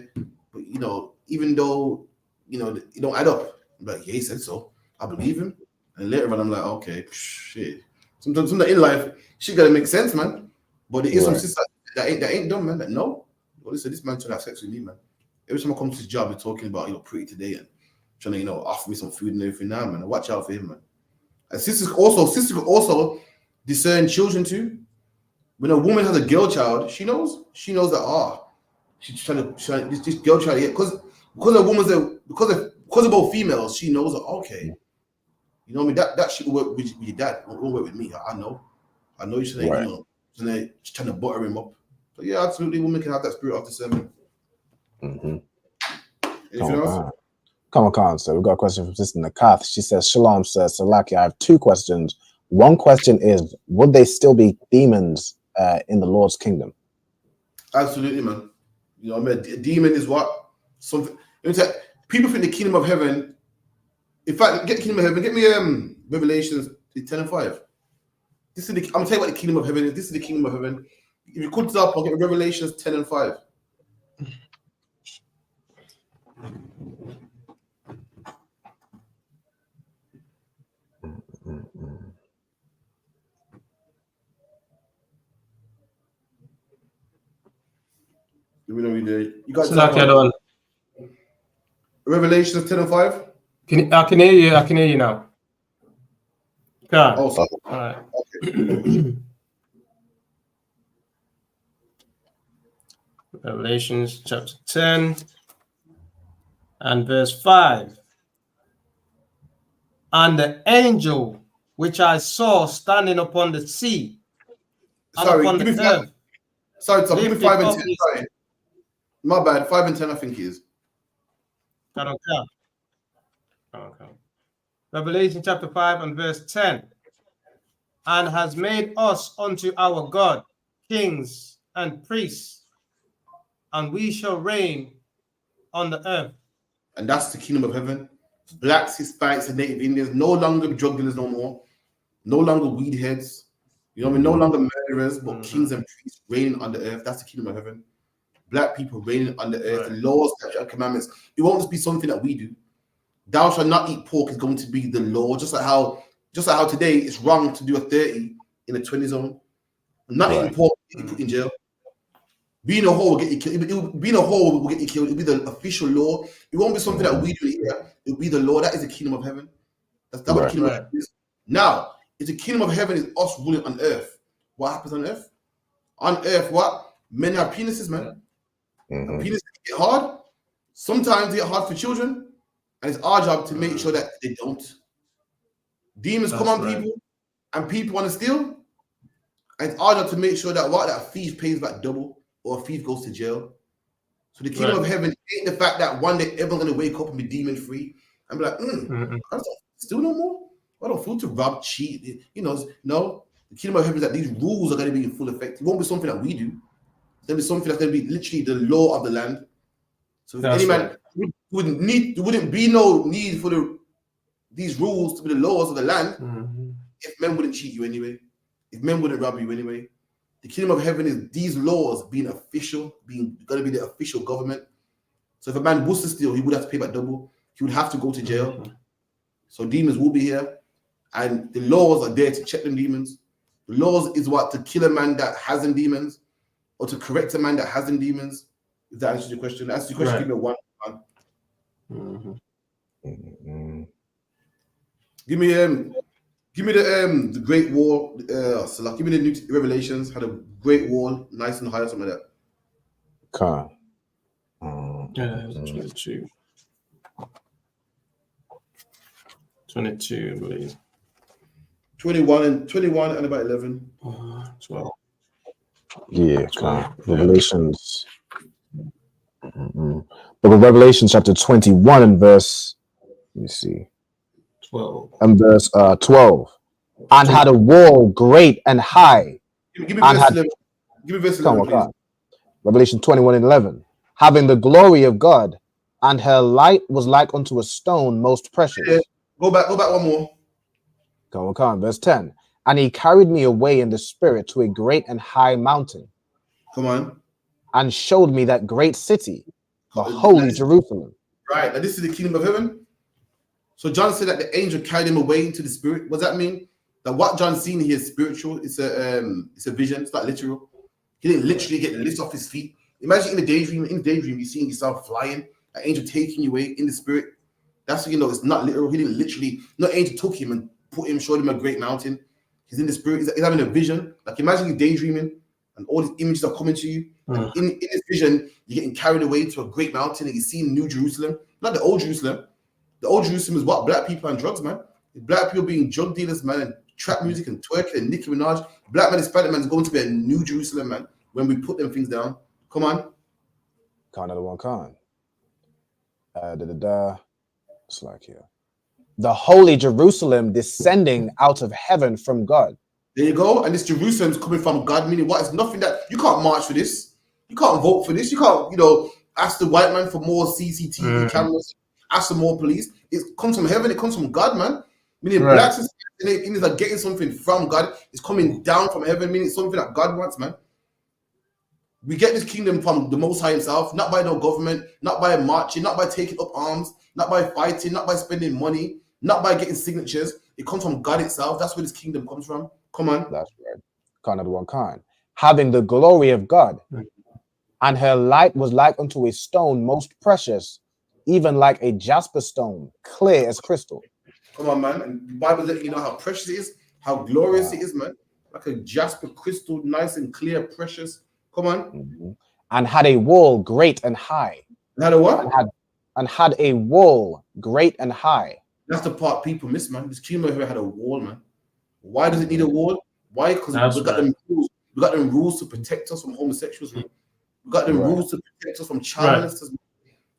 But you know, even though you know it don't add up, I'm like, yeah, he said so. I believe him. And later on, I'm like, okay, shit. Sometimes in life, shit gotta make sense, man. But there is some sisters that ain't done, man. That no. Well, listen, this man trying to have sex with me, man. Every time I come to his job, he's talking about, you know, pretty today and trying to, you know, offer me some food and everything. Now, man, watch out for him, man. And sisters could also discern children too. When a woman has a girl child, she knows that she's trying this girl child, yeah, because a woman's because of both females, she knows that okay, you know what I mean, that shit will work with your dad, it won't work with me. I know you shouldn't, you know, just trying to butter him up. But yeah, absolutely, women can have that spirit of discernment. Anything else? Come on, sir. We've got a question from Sister Nakath. She says, Shalom, sir. Salaki, I have two questions. One question is, would they still be demons in the Lord's kingdom? Absolutely, man. You know what I mean? A demon is what? Something. People think the kingdom of heaven. In fact, get the kingdom of heaven. Get me Revelations 10:5. This is I'm gonna tell you what the kingdom of heaven is. This is the kingdom of heaven. If you could up, I'll get Revelations 10:5. You guys Revelations 10:5. I can hear you. I can hear you now. God. Oh, sorry. All right. Okay. Revelations chapter 10 and verse 5. And the angel which I saw standing upon the sea and upon the earth. Sorry, Tom, give me 5 and 10. Sorry. My bad. 5 and 10, I think he is. I don't count. Okay. Revelation chapter 5 and verse 10. And has made us unto our God kings and priests, and we shall reign on the earth. And that's the kingdom of heaven. Blacks, Hispanics, and Native Indians, no longer drug dealers no more. No longer weed heads. You know what I mean? No longer murderers, but kings and priests reigning on the earth. That's the kingdom of heaven. Black people reigning on the earth. The laws, statutes, and commandments. It won't just be something that we do. Thou shalt not eat pork is going to be the law. Just like how today it's wrong to do a 30 in a 20 zone. Not eating pork, you put in jail. Being a whore will get you killed. Being a whore will get you killed. It'll be the official law. It won't be something that we do here. It'll be the law. That is the kingdom of heaven. That's what the kingdom of heaven is. Now, if the kingdom of heaven is us ruling on earth, what happens on earth? On earth, what? Men have penises, man. And penises get hard. Sometimes they get hard for children, and it's our job to make sure that they don't. Demons come on people. and people want to steal, and it's harder to make sure that that a thief pays back double or a thief goes to jail. So the kingdom of heaven ain't the fact that one day everyone's gonna wake up and be demon free and be like, I don't steal no more. I don't feel to rob, cheat. No. The kingdom of heaven is that these rules are gonna be in full effect. It won't be something that we do. It's gonna be something that's gonna be literally the law of the land. So if any man wouldn't be no need for these rules to be the laws of the land if men wouldn't cheat you anyway, if men wouldn't rob you anyway. The kingdom of heaven is these laws being official, being gonna be the official government. So if a man was to steal, he would have to pay back double. He would have to go to jail. So demons will be here, and the laws are there to check them demons. The laws is what to kill a man that has them demons, or to correct a man that has them demons. If that answers your question, answers your question. Right. Give me one. Give me the Great Wall. So like, give me the New Revelations. Had a Great Wall, nice and high, or something like that. Okay. 22. 22, I believe. 21 and about 11. 12. Yeah, okay. Revelations. But Revelation chapter 21 and verse, let me see. 12. And verse 12. And had a wall great and high. Give me verse 11. Give me verse 11, please. Revelation 21 and 11. Having the glory of God, and her light was like unto a stone most precious. Yeah. Go back one more. Come on. Verse 10. And he carried me away in the spirit to a great and high mountain. Come on. And showed me that great city, the holy Jerusalem. Right. Now this is the kingdom of heaven. So John said that the angel carried him away into the spirit. What does that mean? That what John's seen here is spiritual. It's a vision. It's not literal. He didn't literally get the lift off his feet. Imagine in the daydream. In the daydream, you're seeing yourself flying. An angel taking you away in the spirit. That's what it's not literal. He didn't literally. No angel took him and showed him a great mountain. He's in the spirit. He's having a vision. Like imagine you're daydreaming and all these images are coming to you. And in this vision, you're getting carried away to a great mountain and you're seeing New Jerusalem, not the old Jerusalem. The old Jerusalem is what? Black people and drugs, man. Black people being drug dealers, man, and trap music and twerking and Nicki Minaj. Black man and Spider-Man is going to be a New Jerusalem, man, when we put them things down. Come on. Another one. It's like here. The holy Jerusalem descending out of heaven from God. There you go. And this Jerusalem's coming from God, meaning what? It's nothing that you can't march for this. You can't vote for this. You can't, ask the white man for more CCTV cameras, ask for more police. It comes from heaven. It comes from God, man. Meaning blacks is like getting something from God. It's coming down from heaven, meaning it's something that God wants, man. We get this kingdom from the Most High himself, not by no government, not by marching, not by taking up arms, not by fighting, not by spending money, not by getting signatures. It comes from God itself. That's where this kingdom comes from. Come on. That's right. Another one. Having the glory of God, and her light was like unto a stone most precious, even like a jasper stone, clear as crystal. Come on, man. And the Bible let you know how precious it is, how glorious it is, man. Like a jasper crystal, nice and clear, precious. Come on. And had a wall great and high. And had a what? And had a wall great and high. That's the part people miss, man. This kingdom over here had a wall, man. Why does it need a wall? Why? Because we got them rules. We got them rules to protect us from homosexuals, man. We got them rules to protect us from child molesters. Man.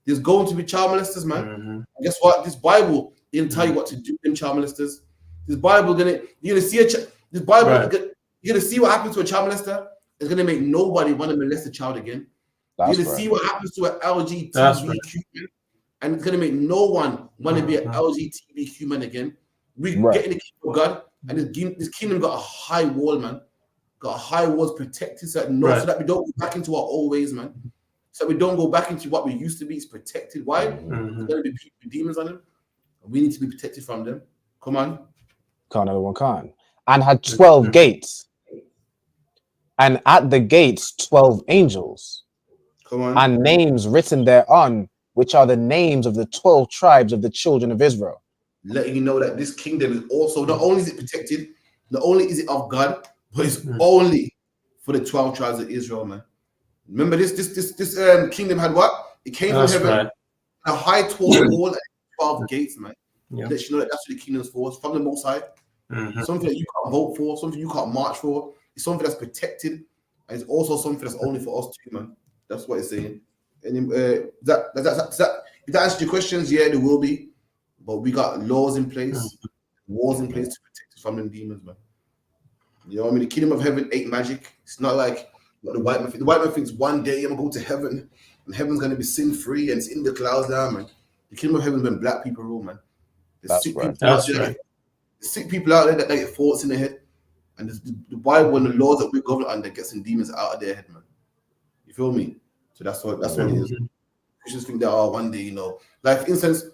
There's going to be child molesters, man. And guess what? This Bible it'll tell you what to do in child molesters. This Bible you're gonna see this Bible. You're gonna see what happens to a child molester. It's gonna make nobody want to molest a child again. You're gonna see what happens to an LGBTQ man, and it's gonna make no one want to be an LGBTQ man again. We get in the kingdom of God, and this kingdom got a high wall, man. Got a high walls protected so that we don't go back into our old ways, man. So we don't go back into what we used to be. It's protected. Why? There's gonna be people with demons on them. We need to be protected from them. Come on. Another one. And had 12 gates. And at the gates 12 angels. Come on. And names written thereon, which are the names of the 12 tribes of the children of Israel. Letting you know that this kingdom is also, not only is it protected, not only is it of God, but it's only for the 12 tribes of Israel, man. Remember this kingdom had what? It came from heaven. A high tall wall and 12 gates, man. Let you know that that's what the kingdom's for. It's from the Most High. something that you can't vote for, something you can't march for. It's something that's protected, and it's also something that's only for us too, man. That's what it's saying. And if that answers your questions, yeah, there will be, but we got laws in place, wars in place to protect us from them demons, man. You know what I mean? The kingdom of heaven ain't magic. It's not like what the white man thinks. The white man thinks one day I'm gonna go to heaven and heaven's gonna be sin free and it's in the clouds now, man. The kingdom of heaven's when black people rule, man. That's sick right. people out there. There's sick people out there that get thoughts in their head, and the Bible and the laws that we govern under get some demons out of their head, man. You feel me? So that's what it is. Christians think that one day, you know, like for instance,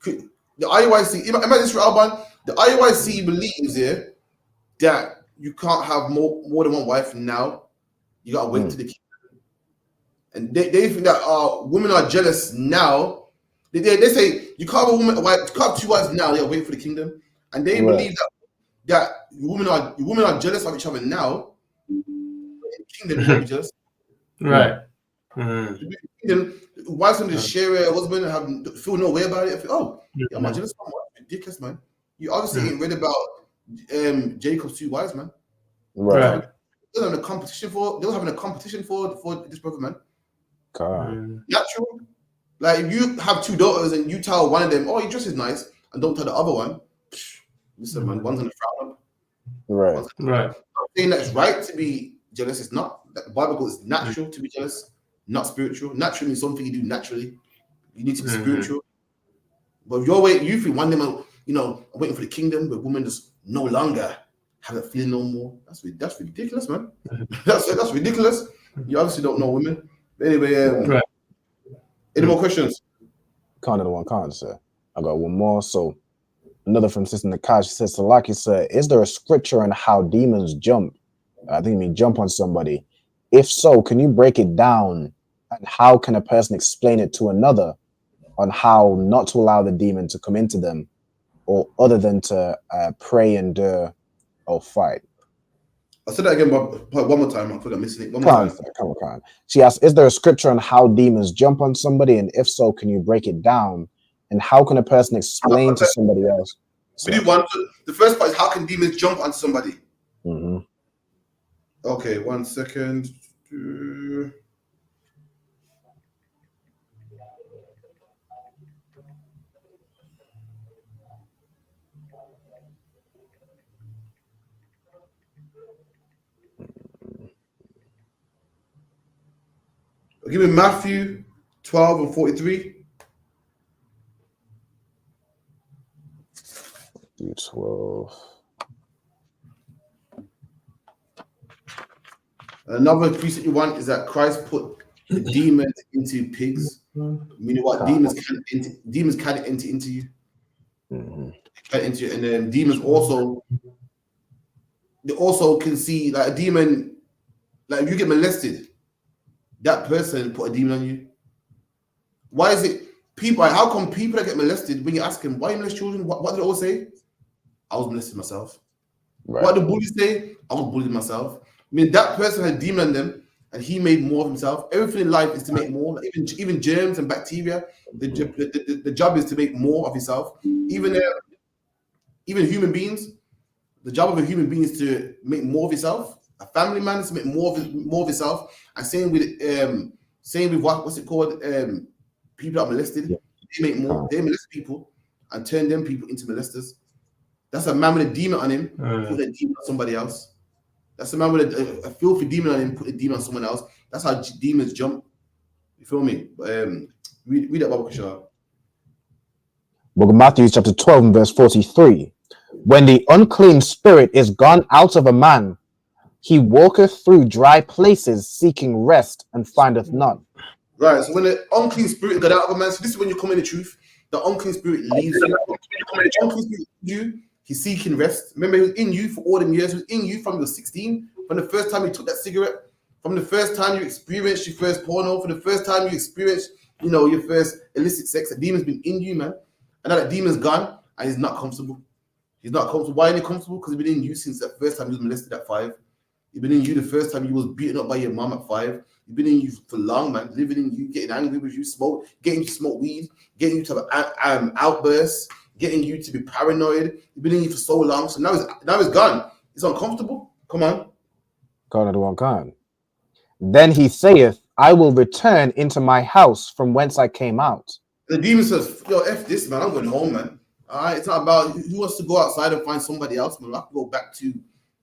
the IUIC. Imagine this, Alban. The IUIC believes here that you can't have more than one wife now. You gotta wait to the kingdom. And they think that women are jealous now. They say you can't have you can't have 2 wives now. They wait for the kingdom, and they believe that women are jealous of each other now. In the kingdom, they'll be jealous. Right. Wives can just share a husband and feel no way about it. I'm not jealous. Ridiculous, man. You obviously ain't read about Jacob's 2 wives, man. Right. They're having a competition for this brother, man. God. Natural. Like if you have 2 daughters and you tell one of them, "Oh, your dress is nice," and don't tell the other one, listen, man, one's gonna frown up. Right. Right. I'm saying that it's right to be jealous. It's not. The Bible calls it's natural to be jealous, not spiritual. Natural means something you do naturally. You need to be spiritual. But if you're waiting, you think one day, you know, I'm waiting for the kingdom, but women just no longer have that feeling no more. That's ridiculous, man. that's ridiculous. You obviously don't know women. But anyway, any more questions? Can't, sir. I got one more. So another from Sister Nakai. She says, Salaki, sir, is there a scripture on how demons jump? I think you mean jump on somebody. If so, can you break it down? And how can a person explain it to another on how not to allow the demon to come into them, or other than to pray and or fight? I'll say that again one more time. I think I'm missing it. One more time. Come on. She asks, is there a scripture on how demons jump on somebody? And if so, can you break it down? And how can a person explain to somebody else? We do one. The first part is how can demons jump on somebody? Okay, 1 second. Give me Matthew 12 and 43. Matthew 12. Another precept you want is that Christ put the demons into pigs. Meaning what? Demons can't enter into you. Can't enter you. And then demons also can see like a demon. Like if you get molested, that person put a demon on you. Why is it people? How come people that get molested, when you ask them why you molest children, what do they always say? I was molested myself. Right. What do bullies say? I was bullied myself. I mean, that person had a demon on them, and he made more of himself. Everything in life is to make more. Like even germs and bacteria, the job is to make more of yourself. Even human beings, the job of a human being is to make more of yourself. A family man is to make more of yourself. And same with what's it called? People that are molested, they make more. They molest people and turn them people into molesters. That's a man with a demon on him. Put a demon on somebody else. That's a man with a filthy demon on him. Put a demon on someone else. That's how demons jump. You feel me? Read that Bible, Kishar. Book of Matthew, chapter 12, and verse 43. When the unclean spirit is gone out of a man, he walketh through dry places, seeking rest, and findeth none. Right. So when the unclean spirit got out of a man, so this is when you come in the truth. The unclean spirit leaves you. The unclean spirit leaves you. He's seeking rest. Remember, he was in you for all them years. He was in you from you were 16. From the first time you took that cigarette. From the first time you experienced your first porno. From the first time you experienced, your first illicit sex. The demon's been in you, man. And now that demon's gone, and he's not comfortable. He's not comfortable. Why ain't he comfortable? Because he's been in you since that first time he was molested at 5. He's been in you the first time you was beaten up by your mom at 5. He's been in you for long, man. Living in you, getting angry with you, getting you to smoke weed, getting you to have outbursts, getting you to be paranoid. He's been in you for so long, so now he's gone. It's uncomfortable. Come on. Khan. Then he saith, I will return into my house from whence I came out. The demon says, yo, F this, man. I'm going home, man. All right, it's not about who wants to go outside and find somebody else, man. I have to go back to,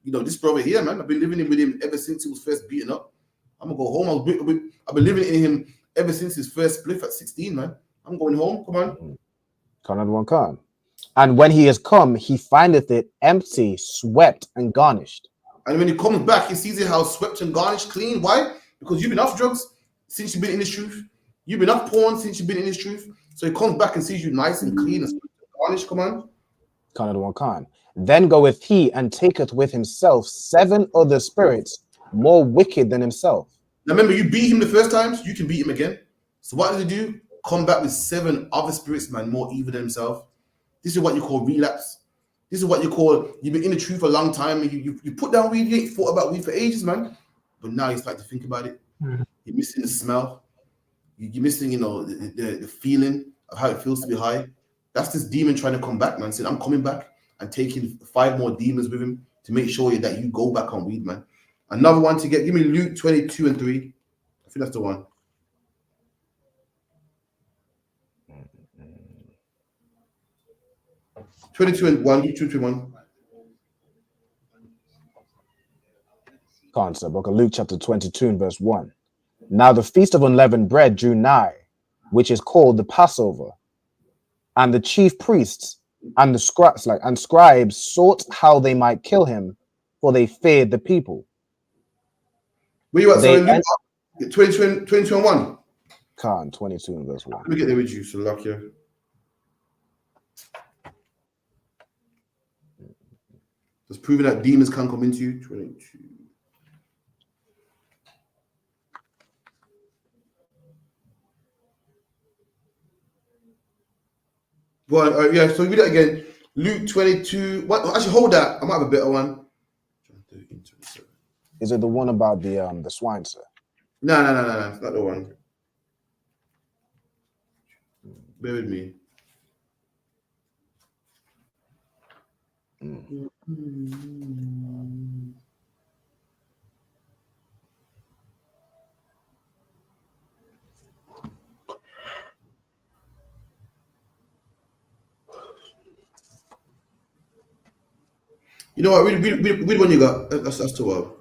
this brother here, man. I've been living with him ever since he was first beaten up. I'm going to go home. I've been living in him ever since his first spliff at 16, man. I'm going home. Come on. Khan. And when he is come, he findeth it empty, swept, and garnished. And when he comes back, he sees it how swept and garnished, clean. Why? Because you've been off drugs since you've been in this truth. You've been off porn since you've been in this truth. So he comes back and sees you nice and clean and garnished. Come on. Khan. Then goeth he and taketh with himself 7 other spirits more wicked than himself. Now remember, you beat him the first time, so you can beat him again. So what does he do? Come back with 7 other spirits, man, more evil than himself. This is what you call relapse. This is what you call, you've been in the truth for a long time, and you put down weed, you ain't thought about weed for ages, man. But now you start to think about it. You're missing the smell. You're missing, the feeling of how it feels to be high. That's this demon trying to come back, man. Saying, I'm coming back and taking 5 more demons with him to make sure that you go back on weed, man. Another one to give me Luke 22 and 3. I think that's the one. 22 and 1, Luke 22 and 1. Concept, book of Luke chapter 22 and verse 1. Now the feast of unleavened bread drew nigh, which is called the Passover. And the chief priests and the scribes sought how they might kill him, for they feared the people. Where you at? So Luke 22 and 1. Khan 22 and verse 1. Let me get there with you, so luck here. Just proving that demons can come into you. 22. Well, yeah, so read it again. Luke 22. What? Actually, hold that. I might have a better one. Is it the one about the swine, sir? No. It's not the one. Bear with me. You know what? Read one you got. That's too well.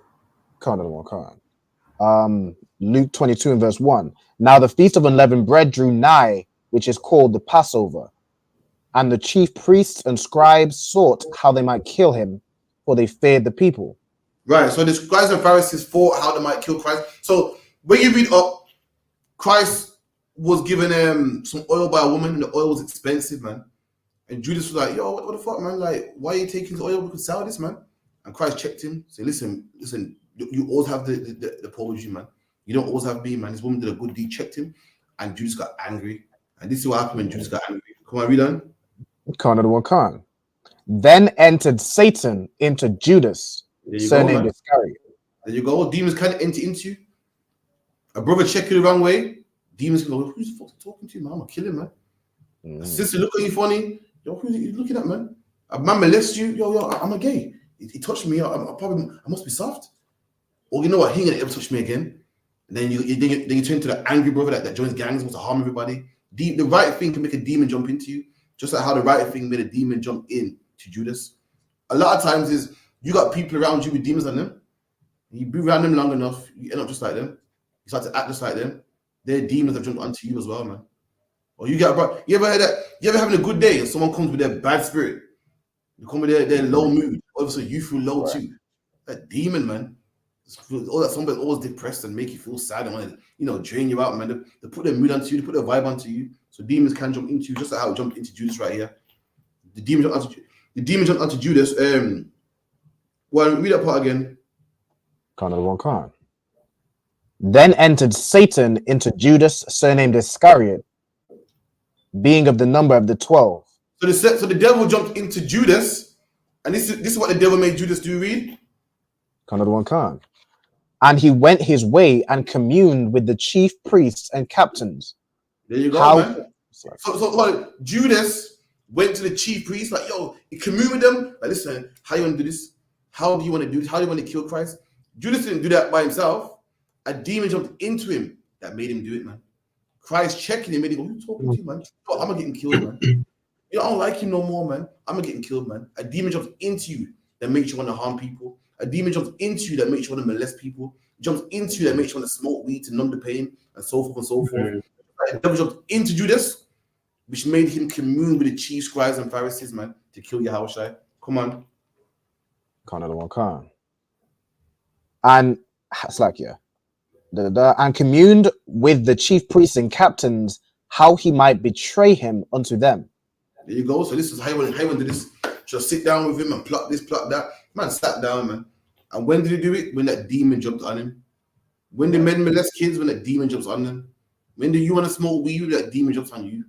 Khan. Luke 22 and verse 1. Now the feast of unleavened bread drew nigh, which is called the Passover. And the chief priests and scribes sought how they might kill him, for they feared the people. Right. So the scribes and Pharisees fought how they might kill Christ. So when you read up, Christ was given some oil by a woman, and the oil was expensive, man. And Judas was like, yo, what the fuck, man? Like, why are you taking this oil? We could sell this, man. And Christ checked him. Said, listen, you always have the poor with you, man. You don't always have me, man. This woman did a good deed, checked him, and Judas got angry. And this is what happened when Judas got angry. Come on, read on. Khan. Then entered Satan into Judas, surnamed Iscariot. There you go. Demons can't enter into you. A brother check you the wrong way. Demons can go, who's the fuck talking to you, man? I'm gonna kill him, man. A sister look at you funny. Yo, who's he looking at, man? A man molests you. Yo, I'm a gay. He touched me. I must be soft. Or you know what? He ain't gonna ever touch me again. And then you turn to the angry brother that joins gangs, wants to harm everybody. The right thing can make a demon jump into you, just like how the right thing made a demon jump in to Judas. A lot of times is you got people around you with demons on them. You be around them long enough, you end up just like them. You start to act just like them. Their demons have jumped onto you as well, man. Or you ever heard that? You ever having a good day and someone comes with their bad spirit? You come with their low mood. All of a sudden you feel low too. That demon, man. All that somebody's always depressed and make you feel sad and want to, drain you out, man. They put their mood onto you, they put their vibe onto you. So demons can jump into you, just like how it jumped into Judas right here. The demon jumped onto Judas. Well, read that part again. Khan. Then entered Satan into Judas, surnamed Iscariot, being of the number of the 12. So the devil jumped into Judas, and this is what the devil made Judas do. Read. Khan. And he went his way and communed with the chief priests and captains. There you go, man. So Judas went to the chief priest, like, yo, he communed with them. Like, listen, how you want to do this? How do you want to do this? How do you want to kill Christ? Judas didn't do that by himself. A demon jumped into him that made him do it, man. Christ checking him, made him go, who you talking to, man? Oh, I'm going to get him killed, man. You know, I don't like him no more, man. I'm going to get him killed, man. A demon jumps into you that makes you want to harm people. A demon jumps into you that makes you want to molest people. Jumps into you that makes you want to smoke weed to numb the pain, and so forth and so forth. The devil jumped into Judas, which made him commune with the chief scribes and Pharisees, man, to kill Yahushua. Come on. Can't another one can. And it's like, yeah. And communed with the chief priests and captains how he might betray him unto them. There you go. So this is how you want to do this. Just sit down with him and pluck this, pluck that. Man sat down, man. And when did he do it? When that demon jumped on him. When the men molest kids, when that demon jumps on them. When do you want to smoke weed, that demon jumps on you?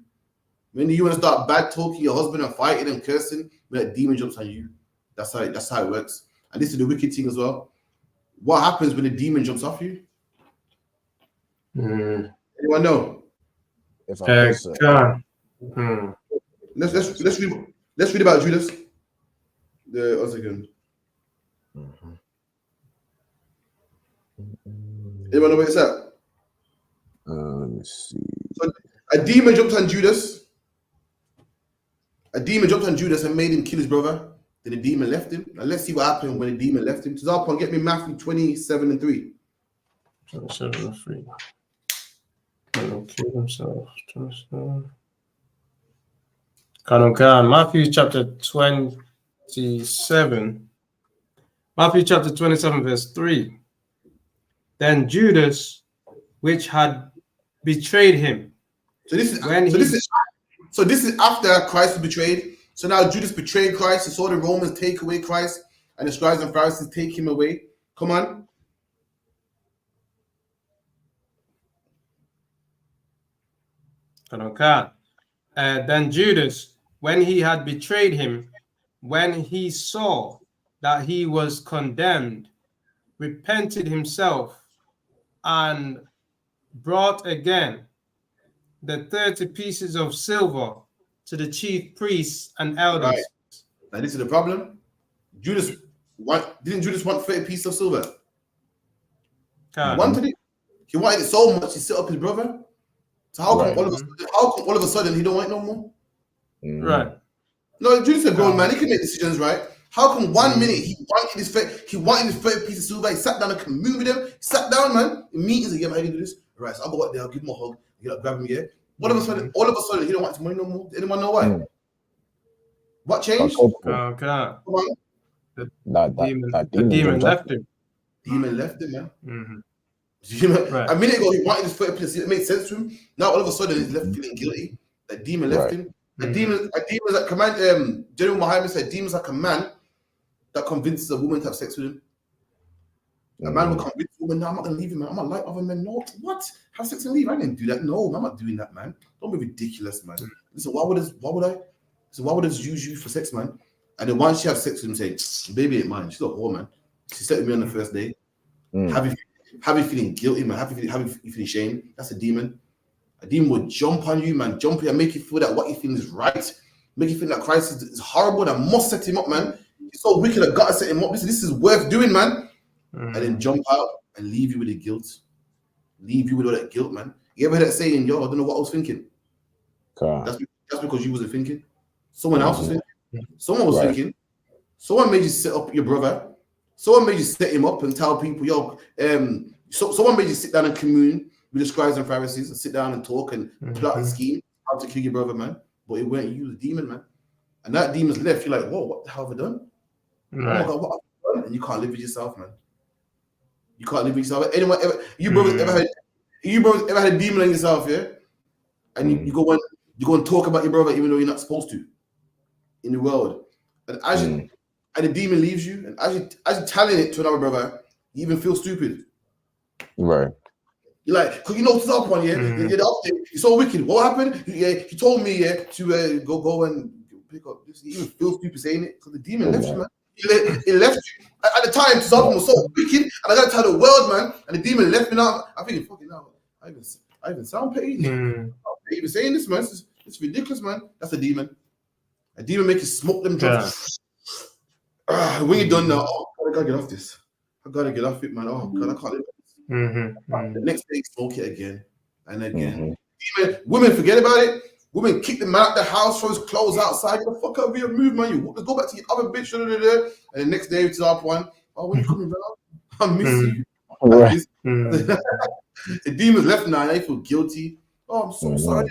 When do you want to start bad talking your husband and fighting and cursing, when that demon jumps on you? That's how it works. And this is the wicked thing as well. What happens when the demon jumps off you? Anyone know? If I Let's read about Judas. One second. Anyone know where it's at? Let me see. So a demon jumped on Judas. A demon jumped on Judas and made him kill his brother. Then the demon left him. Now let's see what happened when the demon left him. Tazalpon, get me Matthew 27:3. 27:3. He'll kill himself. 27. Matthew chapter 27. Matthew chapter 27, verse 3. Then Judas, which had betrayed him. So this is after Christ was betrayed. So now Judas betrayed Christ. He saw the Romans take away Christ, and the scribes and Pharisees take him away. Come on. Then Judas, when he had betrayed him, when he saw that he was condemned, repented himself and brought again the 30 pieces of silver to the chief priests and elders. Right. Now this is the problem. Didn't Judas want 30 pieces of silver? He wanted it so much he set up his brother. So how come all of a sudden he don't want it no more? Right. No, Judas is a grown man. He can make decisions, right? How come 1 minute he wanted his 30 pieces of silver? He sat down and communed with them. He sat down, man. In meetings again, how do you do this? Right, so I'll go up there, I'll give him a hug, grab him, yeah. All of a sudden, he don't want his money no more. Anyone know why? What changed? The demon left him. Demon left him, man. Right. A minute ago, he wanted his 30 pieces. It made sense to him. Now all of a sudden, he's left feeling guilty. The demon left him. A demon is like command. General Muhammad said, demons like a man that convinces a woman to have sex with him. A man will convince a woman, no, I'm not gonna leave him, man. I'm gonna like other men. No, what? Have sex and leave? I didn't do that. No, I'm not doing that, man. Don't be ridiculous, man. Listen, why would I use you for sex, man? And then once she have sex with him, say, baby ain't mine. She's a whore, man. She slept with me on the first day. Have you feeling guilty, man? Have you feeling shame? That's a demon. A demon will jump on you, man. Jump you and make you feel that what you feel is right. Make you feel that Christ is horrible. That must set him up, man. He's so wicked. I gotta set him up. This is worth doing, man. And then jump out and leave you with the guilt. Leave you with all that guilt, man. You ever heard that saying, yo, I don't know what I was thinking? That's because you wasn't thinking. Someone else was thinking. Someone was thinking. Someone made you set up your brother. Someone made you set him up and tell people, yo, someone made you sit down and commune with the scribes and Pharisees and sit down and talk and plot and scheme how to kill your brother, man. But it weren't you, the demon, man. And that demon's left. You're like, whoa, what the hell have I done? Right. Oh my God, what have I done? And you can't live with yourself, man. You can't live with yourself. Anyone ever? You brothers ever had a demon on yourself, yeah? And you go and talk about your brother even though you're not supposed to in the world. And and the demon leaves you, and as you're telling it to another brother, you even feel stupid. Right. You're like, because you know what's up on, yeah? You're so wicked. What happened? He told me, to go and pick up this. You even feel stupid saying it because the demon left you, man. It left you. At the time, Tazalpon was so wicked, and I got to tell the world, man, and the demon left me now. I'm thinking, fucking now, I even sound paid. I'm even saying this, man. It's ridiculous, man. That's a demon. A demon make you smoke them drugs. When you're done now, oh, I gotta get off this. I gotta get off it, man. Oh God, I can't live with this. The next day, smoke it again and again. Women forget about it. Women kick the man out the house, throw his clothes outside. Get the fuck out of here, move, man. You go back to your other bitch. And the next day, it's up one. Oh, when you coming back? I miss you. I miss you. The demons left now, and I feel guilty. Oh, I'm so sorry,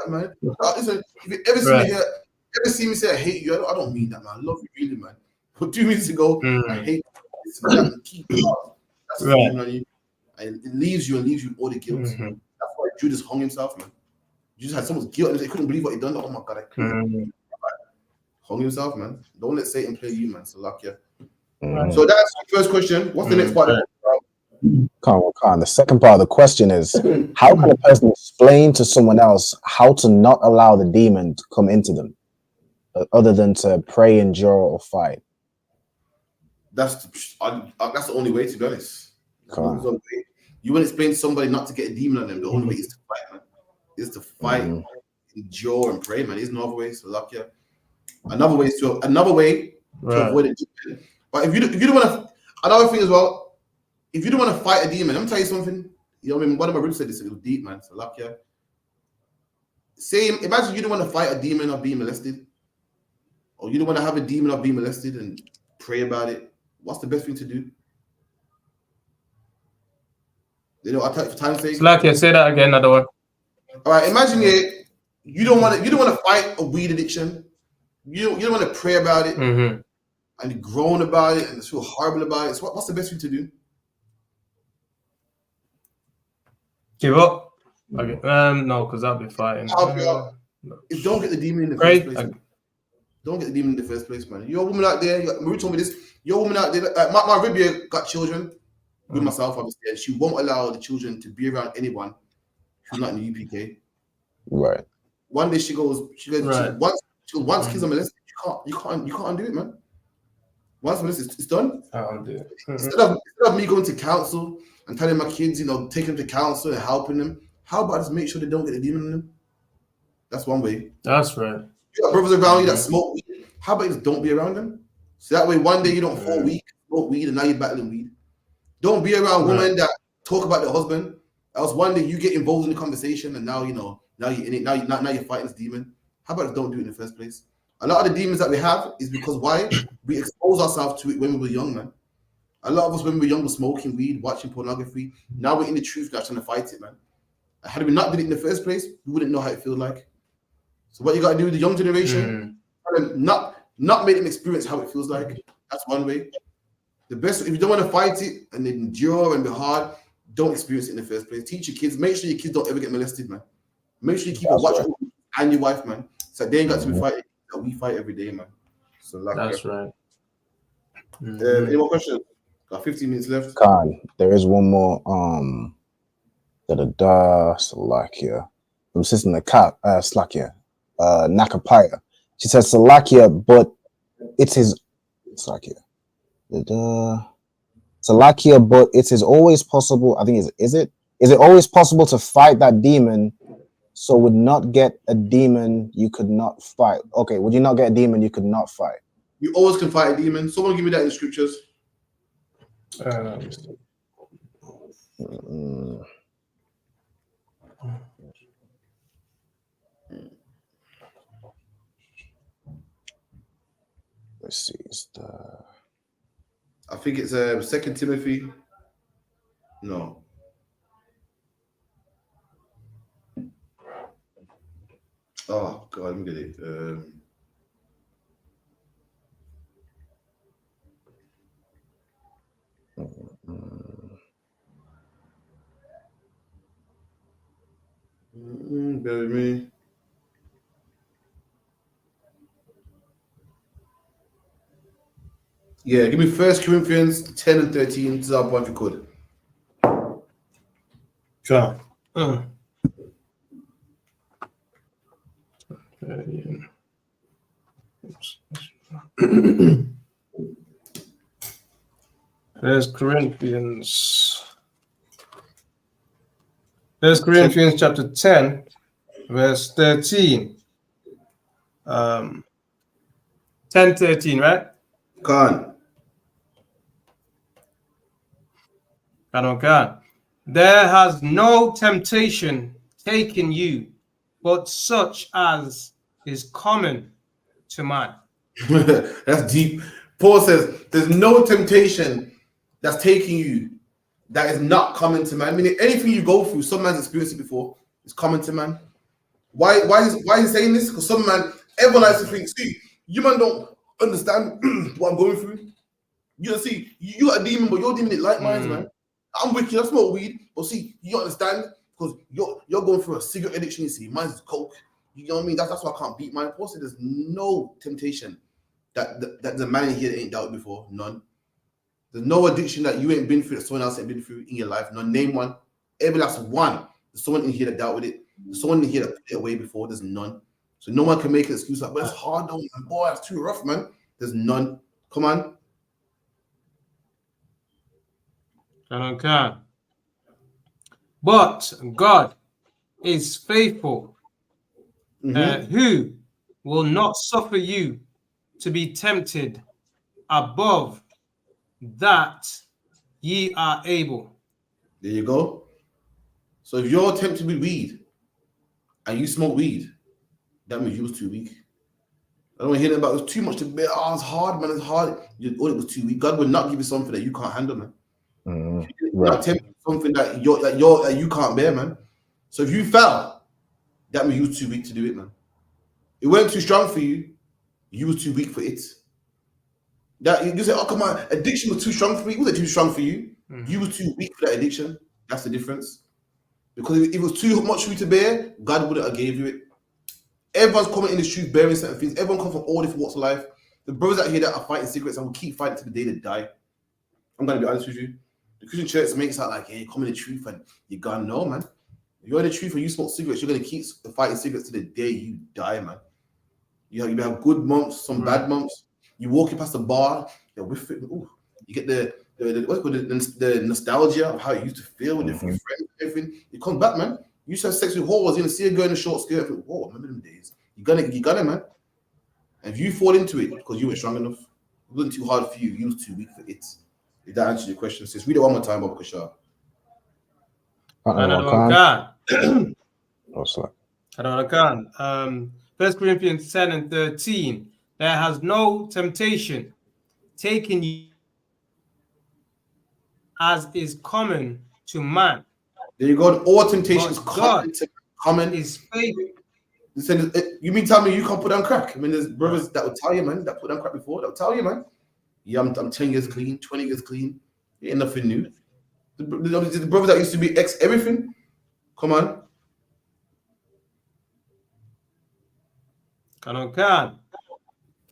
man. Listen, if you ever see me say I hate you, I don't mean that, man. I love you really, man. But 2 minutes ago, I hate this and that and keep it up. That's the thing on you. And it leaves you with all the guilt. That's why Judas hung himself, man. Judas had so much guilt and he couldn't believe what he'd done. Oh my God, I couldn't. Hung himself, man. Don't let Satan play you, man. So luck you. So that's the first question. What's the next part? Khan. The second part of the question is, how can a person explain to someone else how to not allow the demon to come into them, other than to pray, endure, or fight? That's the only way, to be honest. You want to explain to somebody not to get a demon on them. The only way is to fight, man. Is to fight, endure, and pray, man. There's no other way. So luck you. Another way to avoid a demon. But if you don't want to, another thing as well. If you don't want to fight a demon, let me tell you something. You know what I mean? One of my ribs said this, it was deep, man. So luck you. Imagine you don't want to fight a demon of being molested. Or you don't want to have a demon of being molested and pray about it. What's the best thing to do? You know, I'll tell you for time's sake. It's like you say that again, another one. All right, imagine you don't want to fight a weed addiction. You don't want to pray about it and groan about it and feel horrible about it. So what's the best thing to do? Give up. Okay. No, because I'll be fighting. Don't get the demon in the first place. Don't get the demon in the first place, man. You're a woman out there. Marie told me this. You're a woman out there. My rib here got children with myself, obviously, and she won't allow the children to be around anyone who's not in the UPK. Right. One day she goes. Once kids are molested, you can't undo it, man. Once molested, it's done. I'll undo it. Instead of me going to counsel and telling my kids, taking them to counsel and helping them, how about just make sure they don't get the demon in them? That's one way. That's right. You got brothers around you that smoke weed. How about you just don't be around them? So that way, one day you don't fall weak, smoke weed, and now you're battling weed. Don't be around women that talk about their husband. Else one day you get involved in the conversation, and now you're in it. Now you're fighting this demon. How about just don't do it in the first place? A lot of the demons that we have is because why? We expose ourselves to it when we were young, man. A lot of us when we were young were smoking weed, watching pornography. Now we're in the truth, now trying to fight it, man. Had we not did it in the first place, we wouldn't know how it feels like. So what you got to do with the young generation, not make them experience how it feels like. That's one way. The best, if you don't want to fight it and endure and be hard, don't experience it in the first place. Teach your kids. Make sure your kids don't ever get molested, man. Make sure you keep a watch on you and your wife, man. So they ain't got to be fighting. We fight every day, man. So that's right. Any more questions? Got 15 minutes left. Khan, there is one more. Slovakia. From Sister Slovakia. Nakapaya. She says Slovakia, but it is Slovakia. Slovakia, but it is always possible. I think is it always possible to fight that demon? So would not get a demon you could not fight. Okay, would you not get a demon you could not fight? You always can fight a demon. Someone give me that in the scriptures. Let's see. I think it's 2 Timothy. No. Oh God, let me get it. Bear with me. Yeah, give me 1 Corinthians 10 and 13. This is our point if you could. Sure. First Corinthians chapter 10, verse 13. 10:13, right? Can't. Okay. There has no temptation taken you, but such as is common to man. That's deep. Paul says, "There's no temptation that's taking you that is not common to man." Meaning, anything you go through, some man's experienced it before. It's common to man. Why is he saying this? Because some man, everyone likes to think, see, you man don't understand what I'm going through. You see, you got a demon, but your demon is like mine, man. I'm wicked, I smoke weed, but see, you understand because you're going through a cigarette addiction. You see, mine's coke. You know what I mean? That's why I can't beat mine. Plus, there's no temptation that the man in here ain't dealt with before. None. There's no addiction that you ain't been through that someone else ain't been through in your life. None. Name one. Every last one. There's someone in here that dealt with it. There's someone in here that put it away before. There's none. So no one can make an excuse like, but it's hard though, man. Boy, it's too rough, man. There's none. Come on. Okay. But God is faithful, who will not suffer you to be tempted above that ye are able. There you go. So if you're tempted with weed and you smoke weed, that means you was too weak. I don't want to hear that about it was too much to bear. Oh, it's hard, man. It's hard. It was too weak. God will not give you something that you can't handle, man. Right. Not tempted something that you can't bear, man. So if you fell, that means you was too weak to do it, man. It weren't too strong for you. You was too weak for it. That you say, oh come on, addiction was too strong for me. Was it too strong for you? You was too weak for that addiction. That's the difference. Because if it was too much for you to bear, God wouldn't have gave you it. Everyone's coming in the street bearing certain things. Everyone comes from all different walks of life. The brothers out here that are fighting cigarettes and will keep fighting to the day they die. I'm gonna be honest with you. The Christian church makes it out like, hey, come in the truth and you're gonna know, man. If you're in the truth and you smoke cigarettes, you're gonna keep fighting cigarettes to the day you die, man. You have good months, some bad months. You walking past the bar, you're with it. Ooh, you get the nostalgia of how it used to feel with different friends and everything. It comes back, man. You used to have sex with whores, you're gonna see a girl in a short skirt. Whoa, remember them days? You got it, man. And if you fall into it because you weren't strong enough, it wasn't too hard for you. You was too weak for it. If that answers your question, sis, read it one more time, Baba Kashar. First Corinthians 10 and 13. There has no temptation taken you as is common to man. There you go. All temptations common is faithful. You mean tell me you can't put down crack? I mean, there's brothers that would tell you, man, that put down crack before. They'll tell you, man. Yeah, I'm 10 years clean, 20 years clean. Ain't nothing new. The brothers that used to be ex everything. Come on.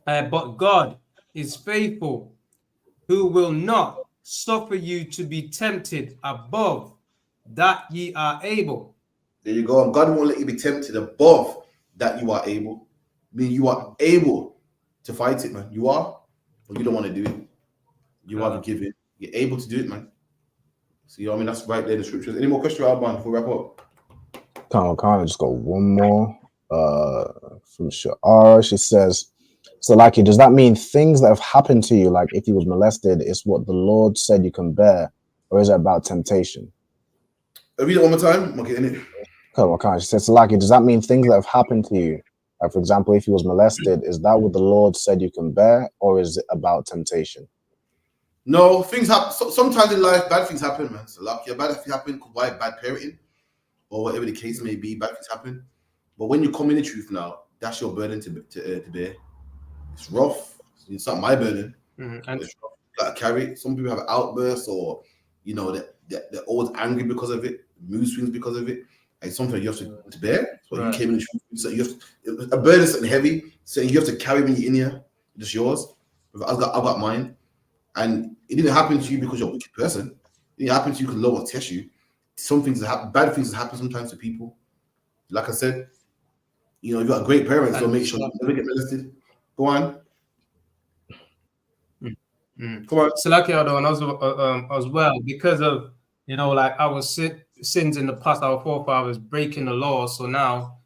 But God is faithful, who will not suffer you to be tempted above that ye are able. There you go. And God won't let you be tempted above that you are able. I mean, you are able to fight it, man. You are, but you don't want to do it. You are to give it. You're able to do it, man. So, you know what I mean? That's right there in the scriptures. Any more questions, Alban, before we wrap up? Kind of just got one more. From Sha'ara, she says, so like, does that mean things that have happened to you, like if you was molested, is what the Lord said you can bear, or is it about temptation? Read it one more time. Okay, in it. She says, so like, does that mean things that have happened to you, like for example, if you was molested, is that what the Lord said you can bear, or is it about temptation? No, things happen. Sometimes in life, bad things happen, man. So like, bad things happen. Why? Bad parenting, or whatever the case may be. Bad things happen. But when you come in the truth now, that's your burden to bear. It's rough. It's not my burden. And it's rough. You gotta carry it. Some people have outbursts, or you know, they're always angry because of it, mood swings because of it. It's something you have to bear. So you came in the truth. So you have a burden is something heavy. So you have to carry when you're in here. It's yours. I've got mine. And it didn't happen to you because you're a wicked person. It didn't happen to you because Lord will test you. Some things that happen, bad things that happen sometimes to people. Like I said, you know, you've got great parents, so make sure you never get molested. Go on. Come on. So like as well, because of, you know, like our sins in the past, our forefathers breaking the law. So now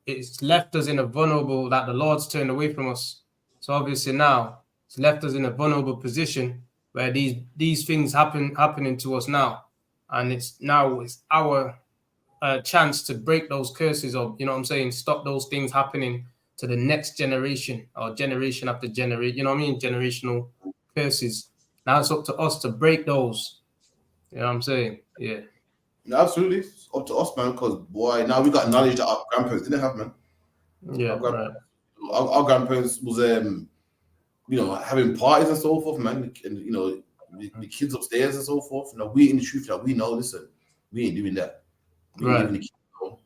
it's left us in a vulnerable that the Lord's turned away from us. So obviously now it's left us in a vulnerable position where these things happening to us now, and it's our chance to break those curses, or you know what I'm saying, stop those things happening to the next generation or generation after generation. You know what I mean? Generational curses. Now it's up to us to break those. You know what I'm saying? Yeah. No, absolutely. It's up to us, man, because boy, now we got knowledge that our grandparents didn't have, man. Yeah. Our, Right. our grandparents was having parties and so forth, man. And the kids upstairs and so forth. We in the truth, we know, listen, we ain't doing that. We ain't giving the kids no.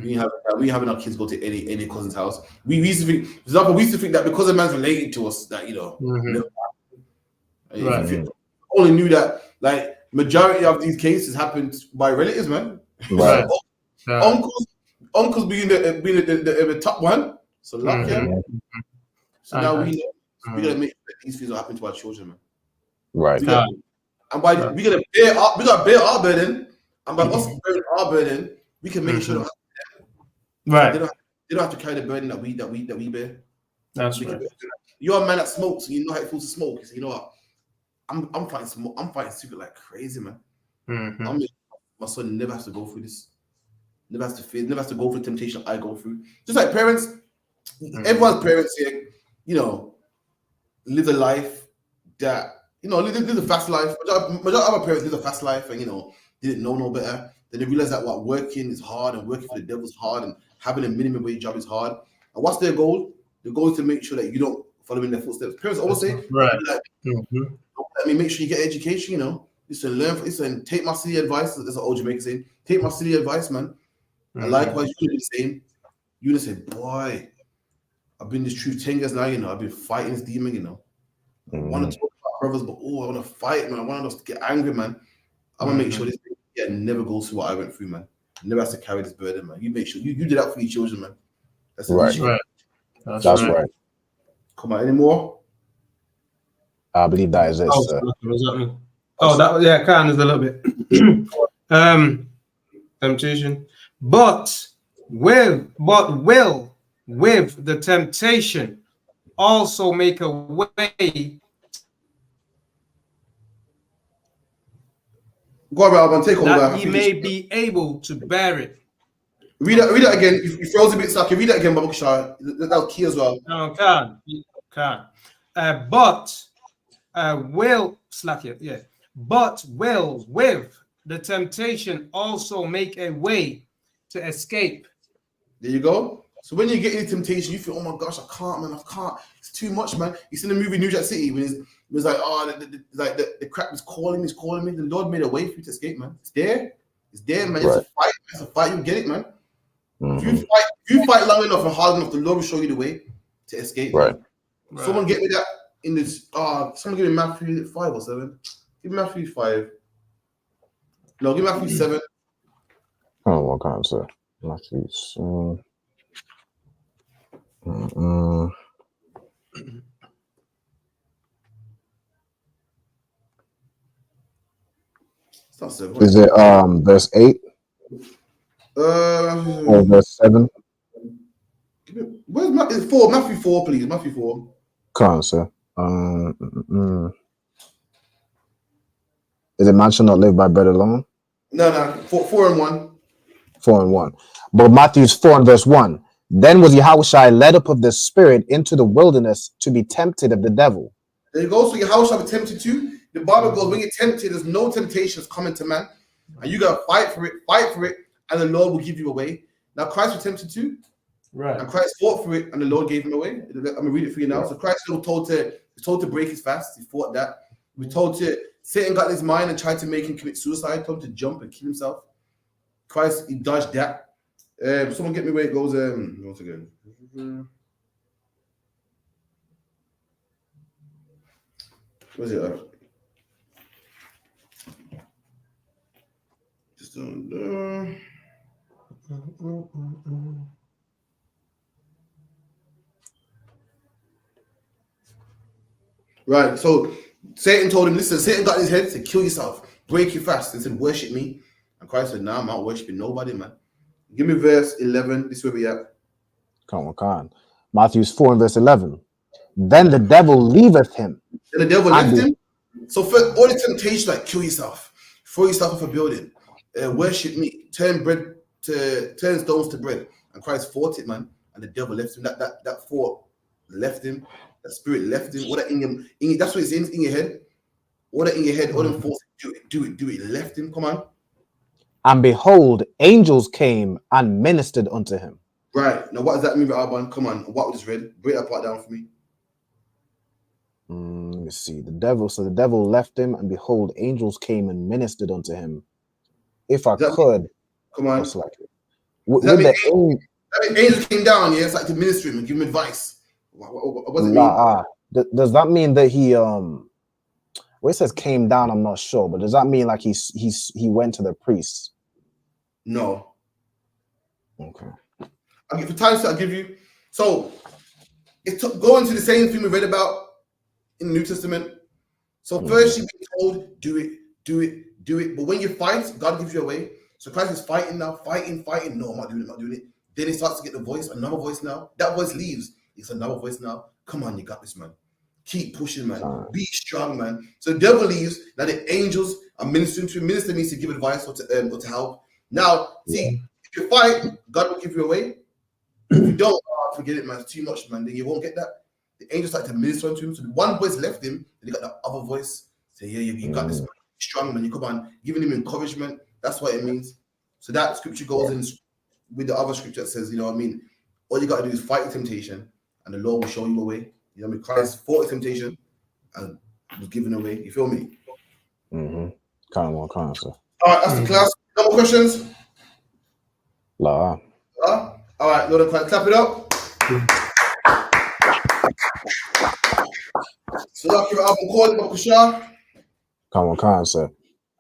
We ain't having our kids go to any cousin's house. We used to think, for example, we used to think that because a man's related to us, that Right. if only knew that, like, majority of these cases happened by relatives, man. Right. Uncles being the top one. So luck, yeah. So now we know. So we gotta make sure that these things will happen to our children, man. Right. We gotta bear our burden, and by us bearing our burden, we can make sure that right. They don't have to carry the burden that we bear. That's right. You're a man that smokes, and you know how it feels to smoke. So you know what? I'm fighting smoke. I'm fighting cigarette like crazy, man. My son never has to go through this. Never has to feel. Never has to go through temptation I go through. Just like parents, everyone's parents here, live a life that live a fast life. Majority of our parents live a fast life, and didn't know no better. Then they realize that working is hard, and working for the devil is hard, and having a minimum wage job is hard. And what's their goal? The goal is to make sure that you don't follow in their footsteps. Parents always say, right. Let me make sure you get education, listen, take my silly advice. That's what old Jamaican saying. Take my silly advice, man. And likewise, you do the same. You just say, boy, I've been this truth 10 years now, I've been fighting this demon, I want to talk about brothers, but I want to fight, man. I want us to get angry, man. I'm gonna make sure this never goes through what I went through, man. Never has to carry this burden, man. You make sure you do that for your children, man. That's right. That's right. Come on, any more? I believe that is it. Kind of a little bit. Temptation, but will with the temptation also make a way. Go on, Alban, take over. That he may be able to bear it. Read that again. You froze a bit, Saki. Read that again, Baba Kishar. That was key as well. No, can. But will with the temptation also make a way to escape. There you go. So when you get into temptation, you feel, oh my gosh, I can't, man. It's too much, man. You see the movie New Jack City when it was like, the crap is calling me. The Lord made a way for you to escape, man. It's there, man. It's a fight. It's a fight. You get it, man. If you fight long enough and hard enough, the Lord will show you the way to escape. Right. Someone get me that in this. Someone give me Matthew 5 or 7. Give me Matthew 5. No, give me Matthew 7. Oh, what kind of sir? Matthew 7. It's not 7. Is it verse 8? Or verse 7? Where's Matthew 4? Matthew 4, please. Matthew 4. Come on, sir. Is it man shall not live by bread alone? No. 4 and 1. 4 and 1. But Matthew's 4 and verse 1. Then was Yahushua led up of the Spirit into the wilderness to be tempted of the devil. There you go. So Yahushua be tempted too. The Bible goes, when you're tempted, there's no temptations coming to man. And you got to fight for it, and the Lord will give you a way. Now, Christ was tempted too. Right. And Christ fought for it, and the Lord gave him away. I'm going to read it for you now. So Christ was told to break his fast. He fought that. We're told Satan got in his mind and tried to make him commit suicide, told him to jump and kill himself. Christ, he dodged that. Someone get me where it goes. Once again. Where's it? Just right. So Satan told him, listen, Satan got in his head to kill yourself, break your fast, and said, worship me. And Christ said, nah, I'm not worshiping nobody, man. Give me verse 11. This is where we at. Come on. Matthew's 4 and verse 11. Then the devil leaveth him. Then the devil left him. So for all the temptation, like kill yourself, throw yourself off a building, worship me, turn stones to bread, and Christ fought it, man. And the devil left him. That thought left him. That spirit left him. All that that's what it's in your head. All that in your head, all them thoughts, do it. Left him. Come on. And behold, angels came and ministered unto him. Right. Now, what does that mean, Alban? Come on. What was read? Break that part down for me. Let me see. The devil left him, and behold, angels came and ministered unto him. If I could, come on. Most likely. That mean angels came down, yeah? It's like to minister him and give him advice. What does it mean? Does that mean that he where it says came down, I'm not sure, but does that mean like he went to the priests? No. Okay. I'll give for time, so I'll give you. So it's going to the same thing we read about in the New Testament. So first you've been told, do it. But when you fight, God gives you a way. So Christ is fighting now, fighting. No, I'm not doing it. Then he starts to get the voice, another voice now. That voice leaves. It's another voice now. Come on, you got this, man. Keep pushing, man. Be strong, man. So the devil leaves. Now the angels are ministering to him. Minister means to give advice or to help. Now, see, if you fight, God will give you a way. If you don't, forget it, man. It's too much, man. Then you won't get that. The angels start to minister to him. So the one voice left him, and he got the other voice. Say, yeah, you got this, man. Strong, man. You come on, giving him encouragement. That's what it means. So that scripture goes in with the other scripture that says, you know what I mean? All you got to do is fight the temptation, and the Lord will show you a way. You know what I mean? Christ fought the temptation and was given away. You feel me? Mm-hmm. Kind of, sir. All right, that's the class. No more questions? La. All right, Lord, clap it up. So, like your album called Bakusha. Come on, sir.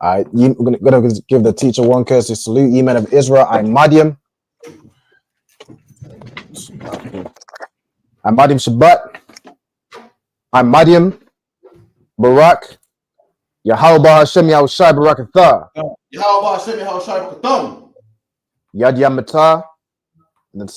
All right, we're gonna give the teacher one courtesy salute. Ye men of Israel, I Madiam. I Madiam Shabbat. I Madiam Barak. Yahweh Hashem Yahushai Barakatha. Yahweh Hashem Yahushai Barakatha. Yad Yamata. And then